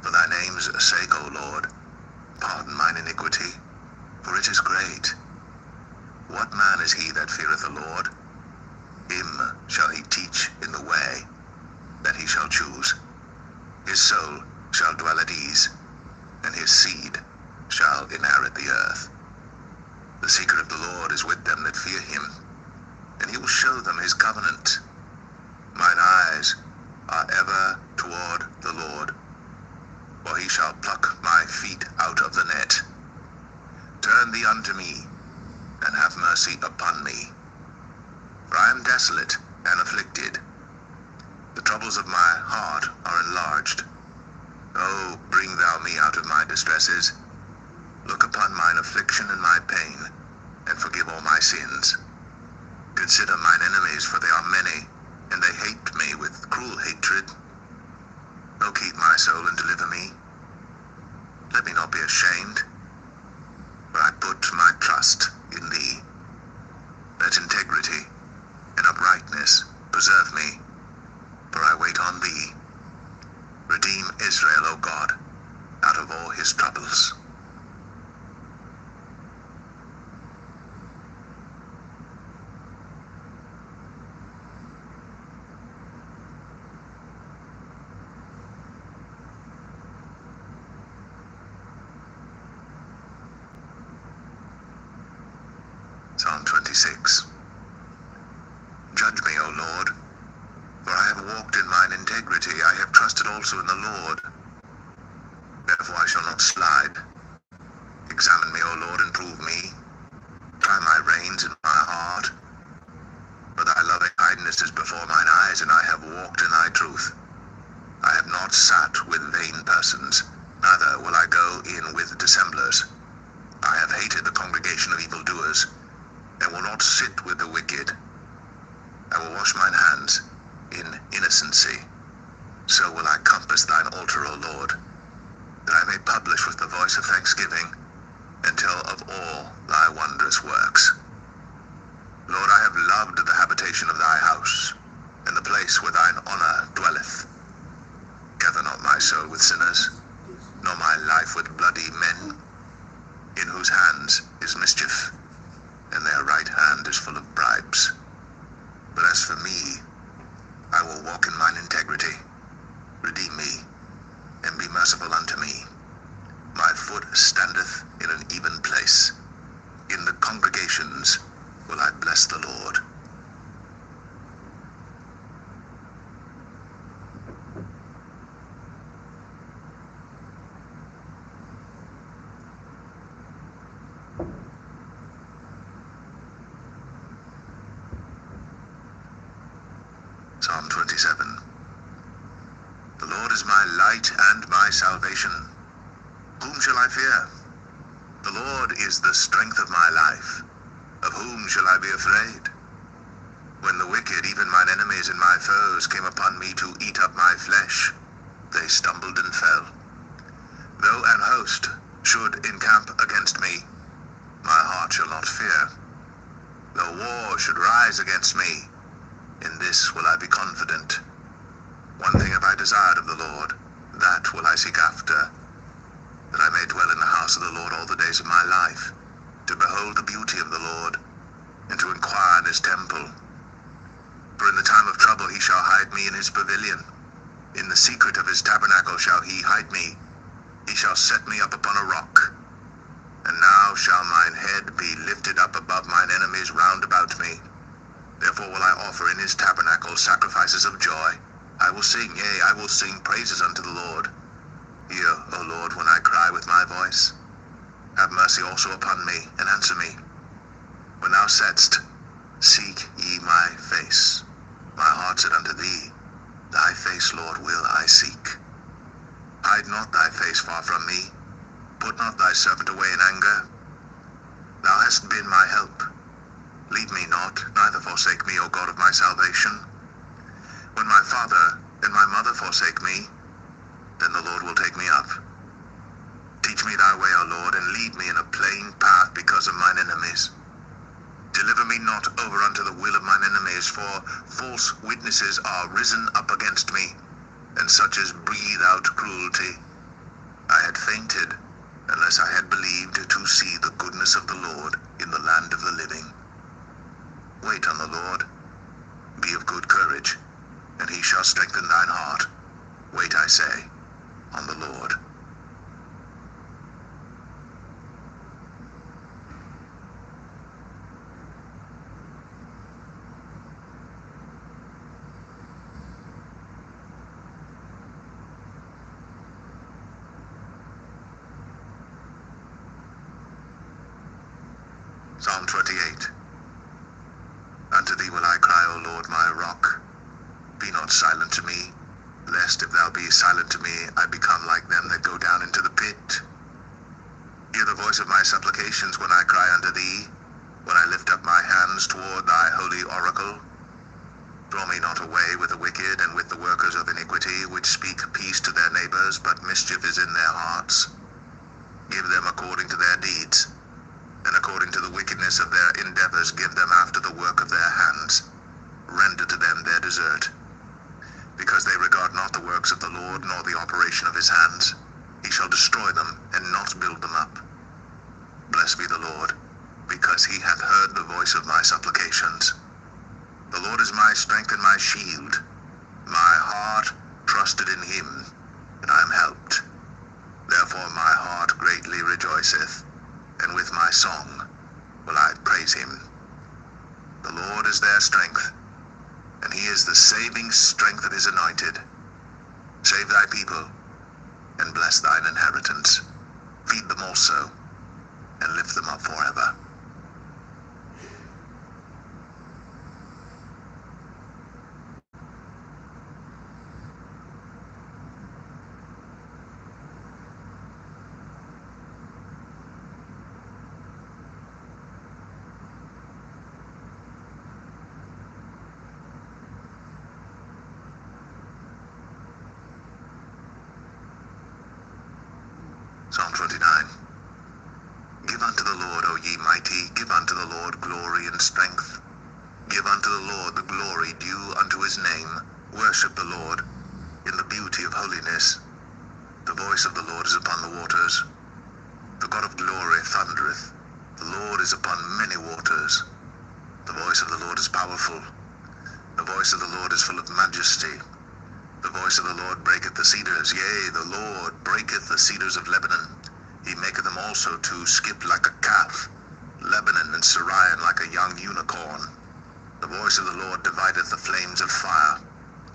For thy name's sake, O Lord, pardon mine iniquity, for it is great. What man is he that feareth the Lord? Him shall he teach in the way that he shall choose. His soul shall dwell at ease. and his seed shall inherit the earth. The secret of the Lord is with them that fear him, and he will show them his covenant. Mine eyes are ever toward the Lord, for he shall pluck my feet out of the net. Turn thee unto me, and have mercy upon me. For I am desolate and afflicted. The troubles of my heart are enlarged. Oh, bring thou me out of my distresses. Look upon mine affliction and my pain, and forgive all my sins. Consider mine enemies, for they are many, and they hate me with cruel hatred. O keep my soul and deliver me. Let me not be ashamed, for I put my trust in thee. Let integrity and uprightness preserve me, for I wait on thee. Redeem Israel, O God, out of all his troubles. Psalm 26. Judge me, O Lord, for I have walked in mine integrity. I have trusted also in the Lord. Therefore I shall not slide. Examine me, O Lord, and prove me. Try my reins and my heart. For thy loving kindness is before mine eyes, and I have walked in thy truth. I have not sat with vain persons, neither will I go in with dissemblers. I have hated the congregation of evildoers, and will not sit with the wicked. I will wash mine hands in innocency. So will I compass thine altar, O Lord, that I may publish with the voice of thanksgiving, and tell of all thy wondrous works. Lord, I have loved the habitation of thy house, and the place where thine honor dwelleth. Gather not my soul with sinners, nor my life with bloody men, in whose hands is mischief, and their right hand is full of bribes. But as for me, I will walk in mine integrity. Redeem me, and be merciful unto me. My foot standeth in an even place. In the congregations will I bless the Lord. Psalm 27. The Lord is my light and my salvation. Whom shall I fear? The Lord is the strength of my life. Of whom shall I be afraid? When the wicked, even mine enemies and my foes, came upon me to eat up my flesh, they stumbled and fell. Though an host should encamp against me, my heart shall not fear. Though war should rise against me, in this will I be confident. One thing have I desired of the Lord, that will I seek after, that I may dwell in the house of the Lord all the days of my life, to behold the beauty of the Lord, and to inquire in his temple. For in the time of trouble he shall hide me in his pavilion. In the secret of his tabernacle shall he hide me. He shall set me up upon a rock. And now shall mine head be lifted up above mine enemies round about me. Therefore will I offer in his tabernacle sacrifices of joy. I will sing, yea, I will sing praises unto the Lord. Hear, O Lord, when I cry with my voice. Have mercy also upon me, and answer me. When thou saidst, seek ye my face, my heart said unto thee, thy face, Lord, will I seek. Hide not thy face far from me. Put not thy servant away in anger. Thou hast been my help. Leave me not, neither forsake me, O God of my salvation. When my father and my mother forsake me, then the Lord will take me up. Teach me thy way, O Lord, and lead me in a plain path because of mine enemies. Deliver me not over unto the will of mine enemies, for false witnesses are risen up against me, and such as breathe out cruelty. I had fainted, unless I had believed to see the goodness of the Lord in the land of the living. Wait on the Lord. Be of good courage, and he shall strengthen thine heart. Wait, I say, on the Lord. Psalm 28. Unto thee will I cry, O Lord, my rock. Be not silent to me, lest if thou be silent to me, I become like them that go down into the pit. Hear the voice of my supplications when I cry unto thee, when I lift up my hands toward thy holy oracle. Draw me not away with the wicked and with the workers of iniquity, which speak peace to their neighbors, but mischief is in their hearts. Give them according to their deeds, and according to the wickedness of their endeavors give them after the work of their hands. Render to them their desert. Because they regard not the works of the Lord, nor the operation of his hands, he shall destroy them, and not build them up. Blessed be the Lord, because he hath heard the voice of my supplications. The Lord is my strength and my shield. My heart trusted in him, and I am helped. Therefore my heart greatly rejoiceth, and with my song will I praise him. The Lord is their strength, and he is the saving strength of his anointed. Save thy people, and bless thine inheritance. Feed them also, and lift them up forever. Psalm 29. Give unto the Lord, O ye mighty, give unto the Lord glory and strength. Give unto the Lord the glory due unto his name. Worship the Lord in the beauty of holiness. The voice of the Lord is upon the waters. The God of glory thundereth. The Lord is upon many waters. The voice of the Lord is powerful. The voice of the Lord is full of majesty. The voice of the Lord breaketh the cedars. Yea, the Lord breaketh the cedars of Lebanon. He maketh them also to skip like a calf, Lebanon and Sirion like a young unicorn. The voice of the Lord divideth the flames of fire.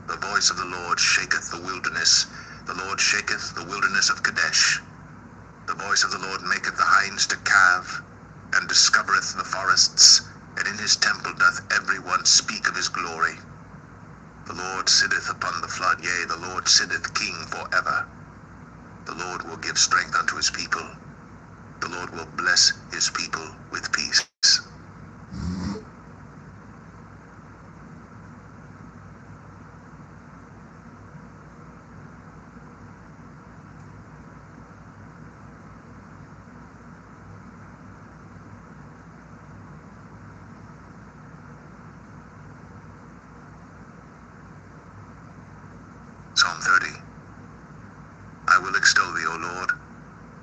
The voice of the Lord shaketh the wilderness. The Lord shaketh the wilderness of Kadesh. The voice of the Lord maketh the hinds to calve, and discovereth the forests, and in his temple doth every one speak of his glory. The Lord sitteth upon the flood, yea, the Lord sitteth king forever. The Lord will give strength unto his people. The Lord will bless his people with peace. Psalm 30. I will extol thee, O Lord,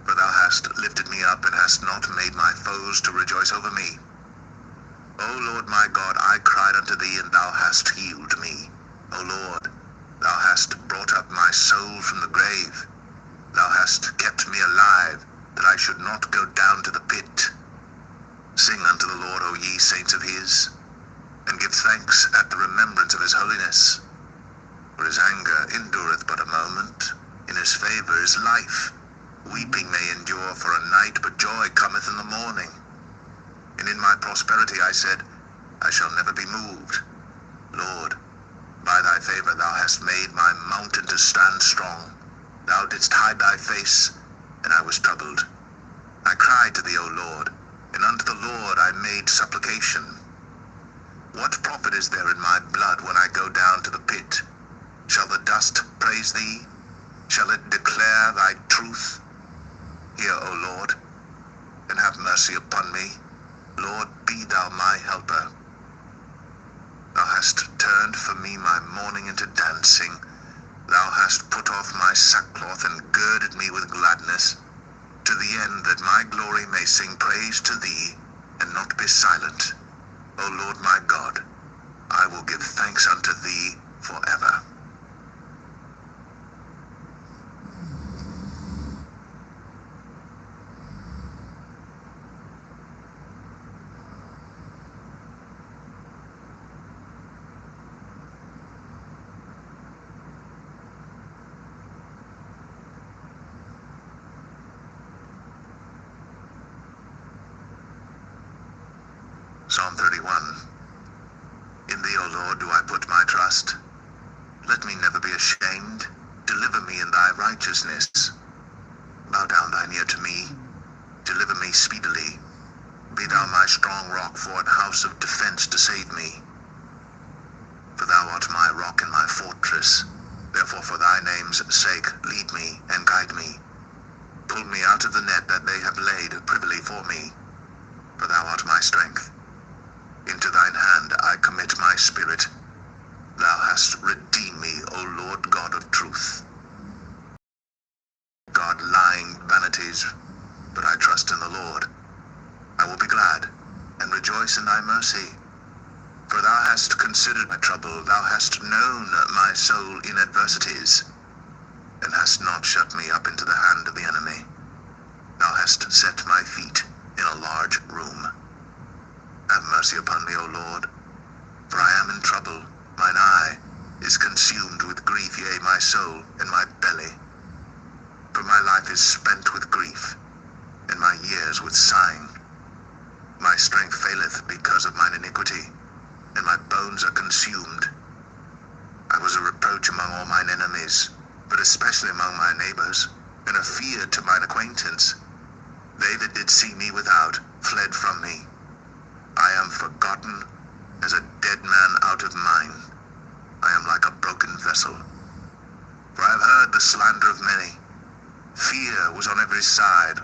for thou hast lifted me up, and hast not made my foes to rejoice over me. O Lord my God, I cried unto thee, and thou hast healed me. O Lord, thou hast brought up my soul from the grave. Thou hast kept me alive, that I should not go down to the pit. Sing unto the Lord, O ye saints of his, and give thanks at the remembrance of his holiness. For his anger endureth but a moment, in his favor is life. Weeping may endure for a night, but joy cometh in the morning. And in my prosperity I said, I shall never be moved. Lord, by thy favor thou hast made my mountain to stand strong. Thou didst hide thy face, and I was troubled. I cried to thee, O Lord, and unto the Lord I made supplication. What profit is there in my blood when I go down to the pit? Shall the dust praise thee? Shall it declare thy truth? Hear, O Lord, and have mercy upon me. Lord, be thou my helper. Thou hast turned for me my mourning into dancing. Thou hast put off my sackcloth and girded me with gladness, to the end that my glory may sing praise to thee, and not be silent. O Lord my God, I will give thanks unto thee forever. Psalm 31. In thee, O Lord, do I put my trust. Let me never be ashamed. Deliver me in thy righteousness. Bow down thine ear to me. Deliver me speedily. Be thou my strong rock for an house of defense to save me. For thou art my rock and my fortress. Therefore for thy name's sake lead me and guide me. Pull me out of the net that they have laid privily for me. For thou art my strength. Into thine hand I commit my spirit. Thou hast redeemed me, O Lord God of truth. God lying vanities, but I trust in the Lord. I will be glad and rejoice in thy mercy. For thou hast considered my trouble, thou hast known my soul in adversities, and hast not shut me up into the hand of the enemy. Thou hast set my feet in a large room. Have mercy upon me, O Lord, for I am in trouble. Mine eye is consumed with grief, yea, my soul and my belly. For my life is spent with grief, and my years with sighing. My strength faileth because of mine iniquity, and my bones are consumed. I was a reproach among all mine enemies, but especially among my neighbors, and a fear to mine acquaintance. They that did see me without fled from me. I am forgotten as a dead man out of mind. I am like a broken vessel. For I have heard the slander of many. Fear was on every side,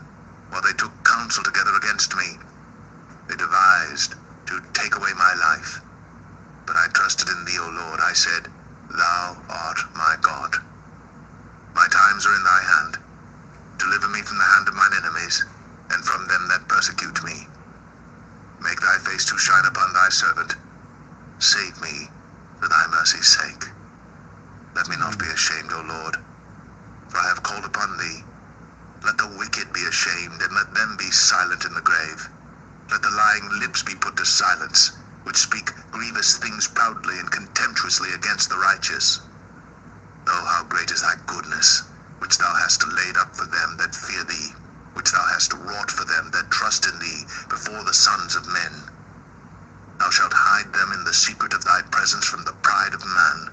while they took counsel together against me. They devised to take away my life. But I trusted in thee, O Lord. I said, Thou art my God. My times are in thy hand. Deliver me from the hand of mine enemies, and from them that persecute me. Make thy face to shine upon thy servant. Save me for thy mercy's sake. Let me not be ashamed, O Lord, for I have called upon thee. Let the wicked be ashamed, and let them be silent in the grave. Let the lying lips be put to silence, which speak grievous things proudly and contemptuously against the righteous. Oh, how great is thy goodness, which thou hast laid up for them that fear thee, which thou hast wrought for them that trust in thee before the sons of men. Thou shalt hide them in the secret of thy presence from the pride of man.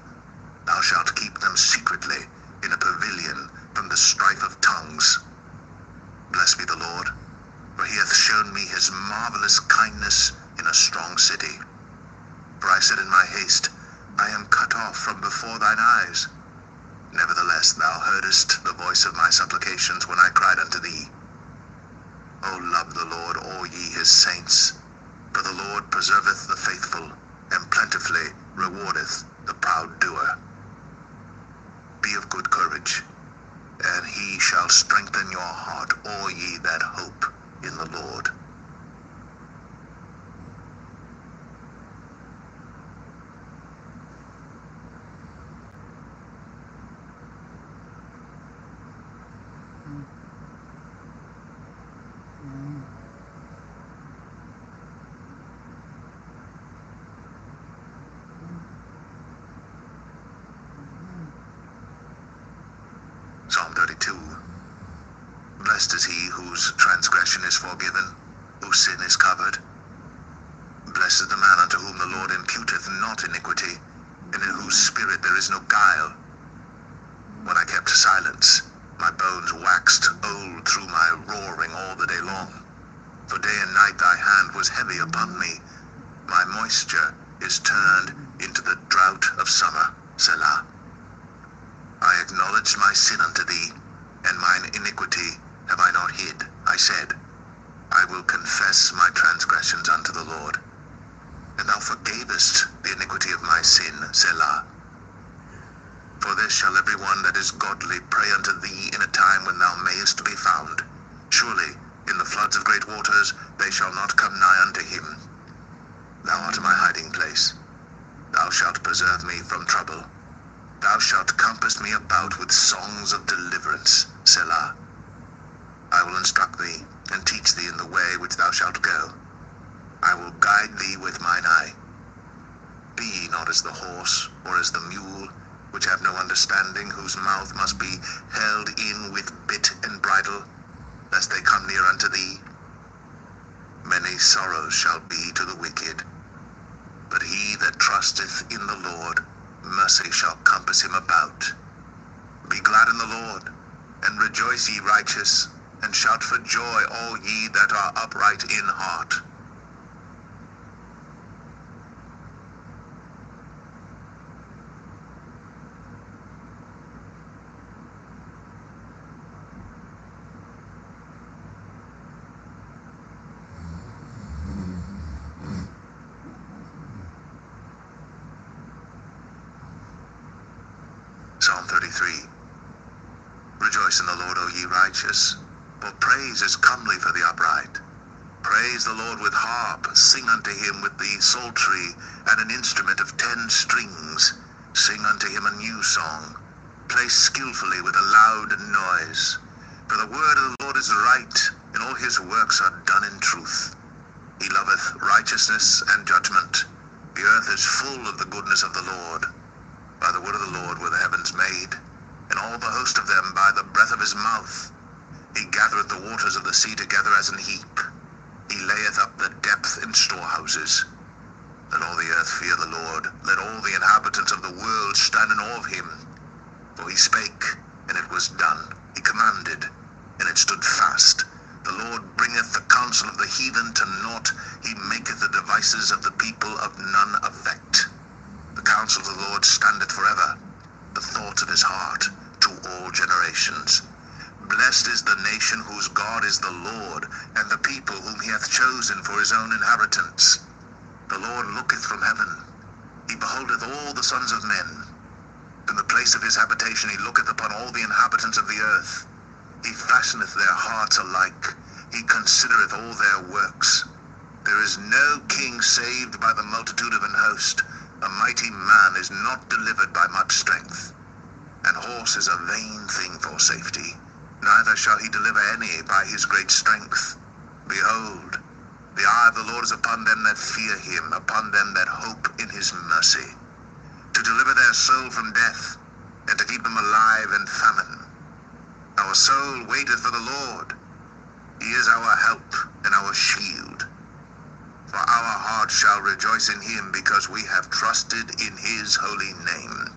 Thou shalt keep them secretly in a pavilion from the strife of tongues. Blessed be the Lord, for he hath shown me his marvelous kindness in a strong city. For I said in my haste, I am cut off from before thine eyes. Nevertheless thou heardest the voice of my supplications when I cried unto thee. O love the Lord, all ye his saints, for the Lord preserveth the faithful, and plentifully rewardeth the proud doer. Be of good courage, and he shall strengthen your heart, all ye that hope in the Lord. Psalm 32. Blessed is he whose transgression is forgiven, whose sin is covered. Blessed is the man unto whom the Lord imputeth not iniquity, and in whose spirit there is no guile. When I kept silence, my bones waxed old through my roaring all the day long. For day and night thy hand was heavy upon me. My moisture is turned into the drought of summer. Selah. I acknowledged my sin unto thee, and mine iniquity have I not hid. I said, I will confess my transgressions unto the Lord. And thou forgavest the iniquity of my sin. Selah. For this shall every one that is godly pray unto thee in a time when thou mayest be found. Surely in the floods of great waters they shall not come nigh unto him. Thou art my hiding place. Thou shalt preserve me from trouble. Thou shalt compass me about with songs of deliverance. Selah. I will instruct thee, and teach thee in the way which thou shalt go. I will guide thee with mine eye. Be ye not as the horse, or as the mule, which have no understanding, whose mouth must be held in with bit and bridle, lest they come near unto thee. Many sorrows shall be to the wicked, but he that trusteth in the Lord, mercy shall compass him about. Be glad in the Lord, and rejoice ye righteous, and shout for joy all ye that are upright in heart. Psalm 33. Rejoice in the Lord, O ye righteous, for praise is comely for the upright. Praise the Lord with harp, sing unto him with the psaltery, and an instrument of 10 strings. Sing unto him a new song, play skillfully with a loud noise. For the word of the Lord is right, and all his works are done in truth. He loveth righteousness and judgment. The earth is full of the goodness of the Lord. By the word of the Lord were the heavens made, and all the host of them by the breath of his mouth. He gathereth the waters of the sea together as an heap. He layeth up the depth in storehouses. Let all the earth fear the Lord. Let all the inhabitants of the world stand in awe of him. For he spake, and it was done. He commanded, and it stood fast. The Lord bringeth the counsel of the heathen to naught. He maketh the devices of the people of none effect. The counsel of the Lord standeth forever, the thoughts of his heart to all generations. Blessed is the nation whose God is the Lord, and the people whom he hath chosen for his own inheritance. The Lord looketh from heaven, he beholdeth all the sons of men. From the place of his habitation he looketh upon all the inhabitants of the earth. He fashioneth their hearts alike, he considereth all their works. There is no king saved by the multitude of an host. A mighty man is not delivered by much strength. An horse is a vain thing for safety, neither shall he deliver any by his great strength. Behold, the eye of the Lord is upon them that fear him, upon them that hope in his mercy, to deliver their soul from death, and to keep them alive in famine. Our soul waiteth for the Lord. He is our help and our shield. For our heart shall rejoice in him, because we have trusted in his holy name.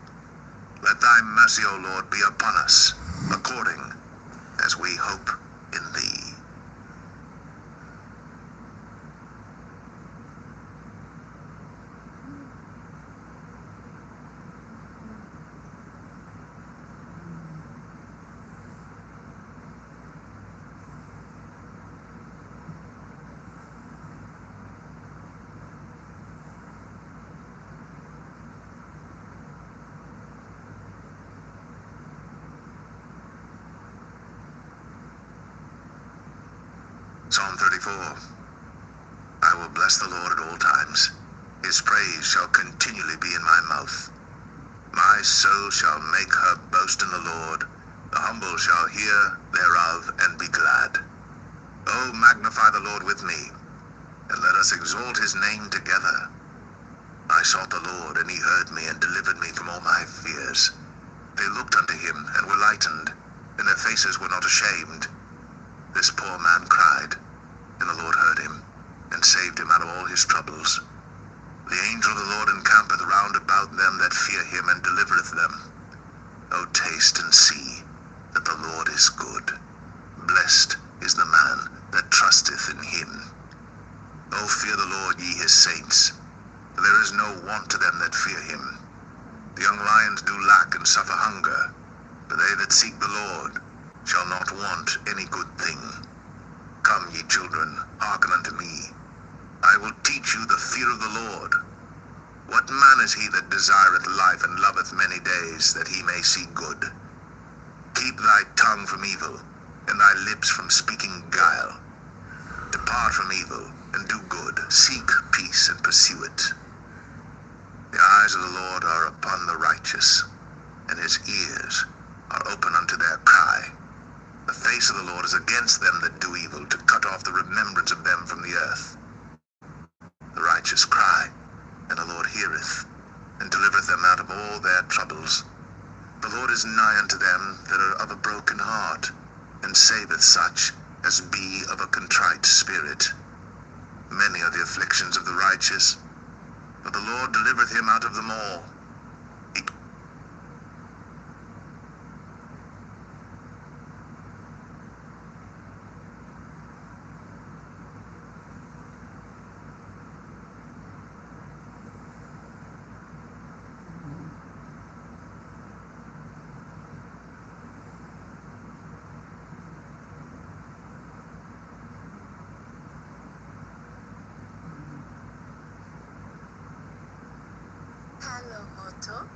Let thy mercy, O Lord, be upon us, according as we hope in thee. Psalm 34. I will bless the Lord at all times. His praise shall continually be in my mouth. My soul shall make her boast in the Lord. The humble shall hear thereof and be glad. O magnify the Lord with me, and let us exalt his name together. I sought the Lord, and he heard me, and delivered me from all my fears. They looked unto him, and were lightened, and their faces were not ashamed. This poor man cried, and the Lord heard him, and saved him out of all his troubles. The angel of the Lord encampeth round about them that fear him, and delivereth them. O taste and see that the Lord is good. Blessed is the man that trusteth in him. O fear the Lord, ye his saints, for there is no want to them that fear him. The young lions do lack and suffer hunger, but they that seek the Lord shall not want any good thing. Come, ye children, hearken unto me. I will teach you the fear of the Lord. What man is he that desireth life, and loveth many days, that he may see good? Keep thy tongue from evil, and thy lips from speaking guile. Depart from evil, and do good. Seek peace, and pursue it. The eyes of the Lord are upon the righteous, and his ears are open unto their cry. The face of the Lord is against them that do evil, to cut off the remembrance of them from the earth. The righteous cry, and the Lord heareth, and delivereth them out of all their troubles. The Lord is nigh unto them that are of a broken heart, and saveth such as be of a contrite spirit. Many are the afflictions of the righteous, but the Lord delivereth him out of them all. He Hello, Moto.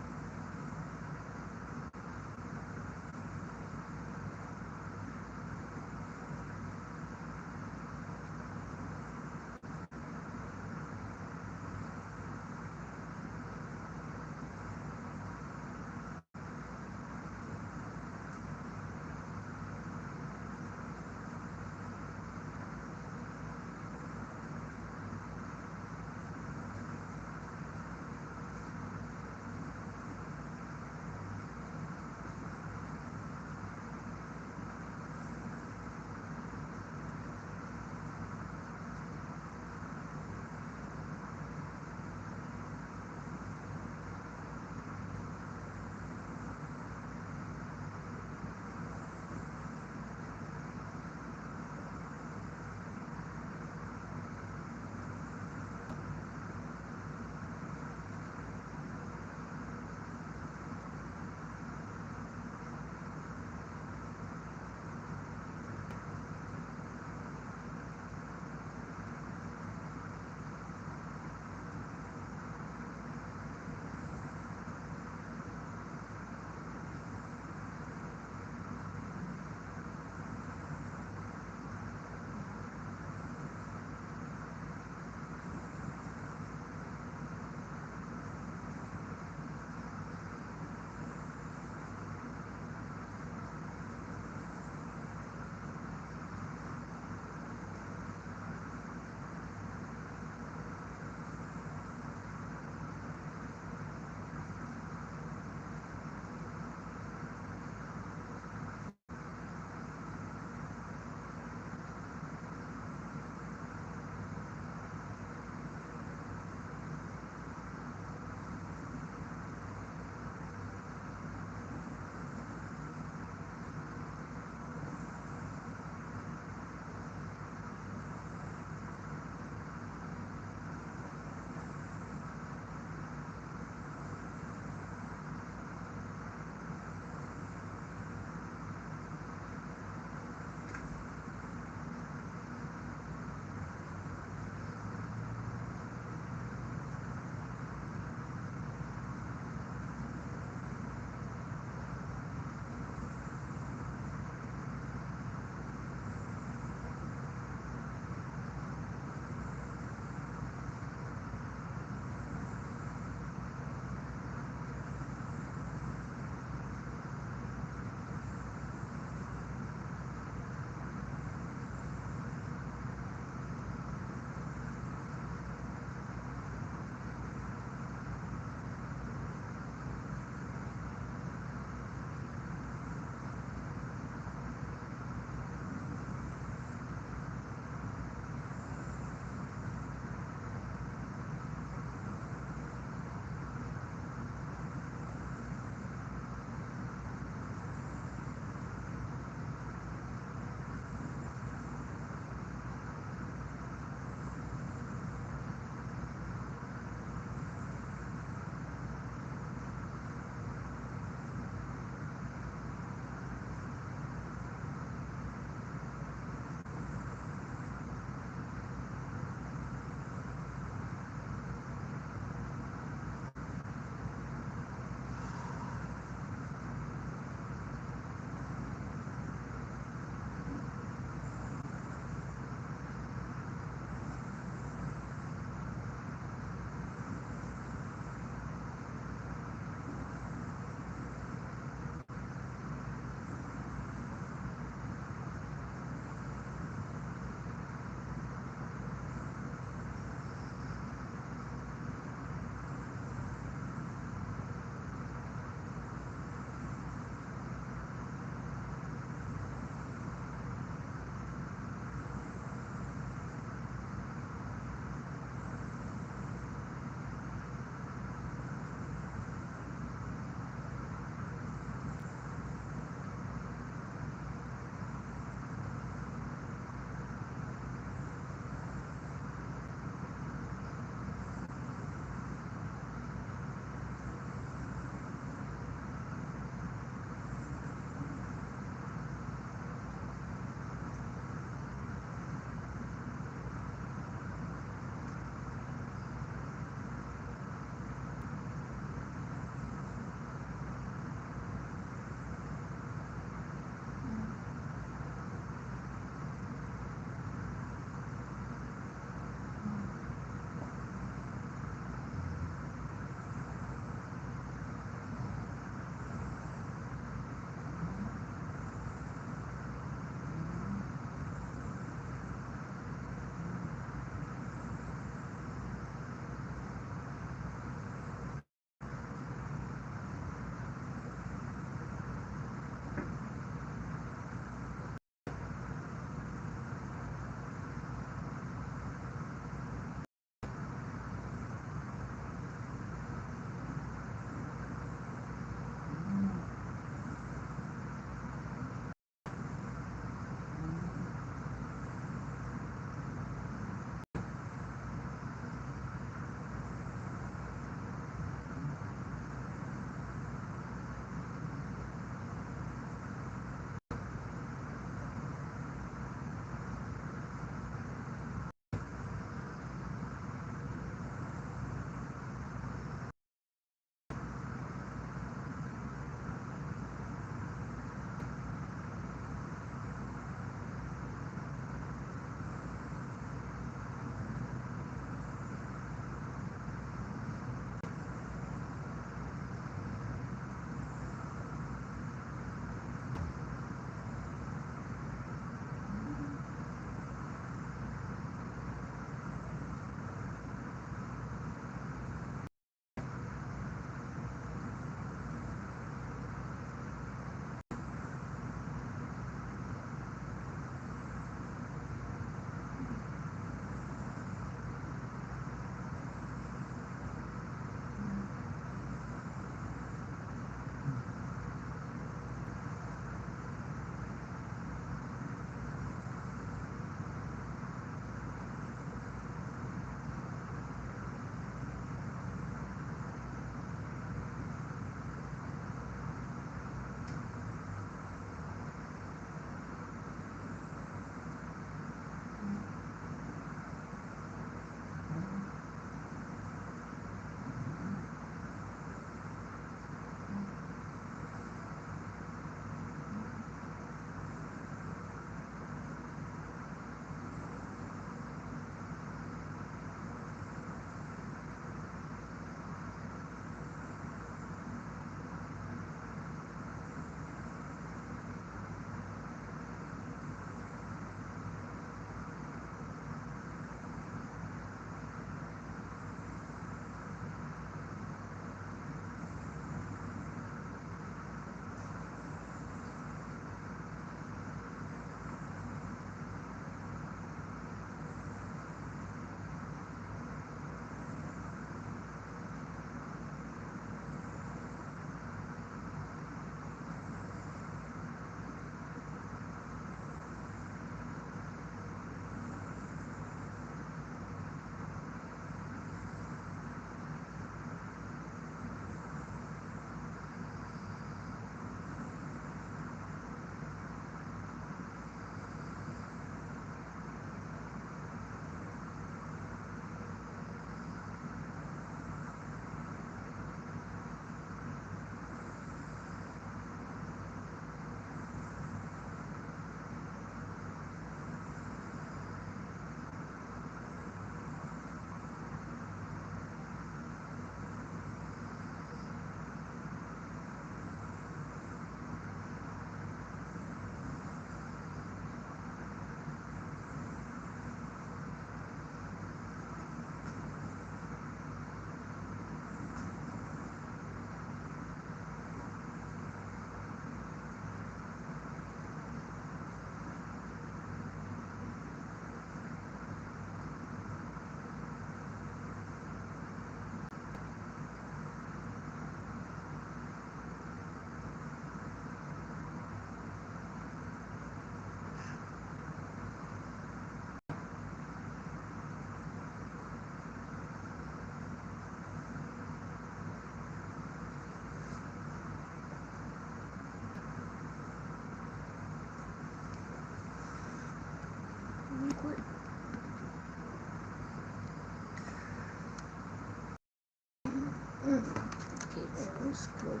Okay, let's go.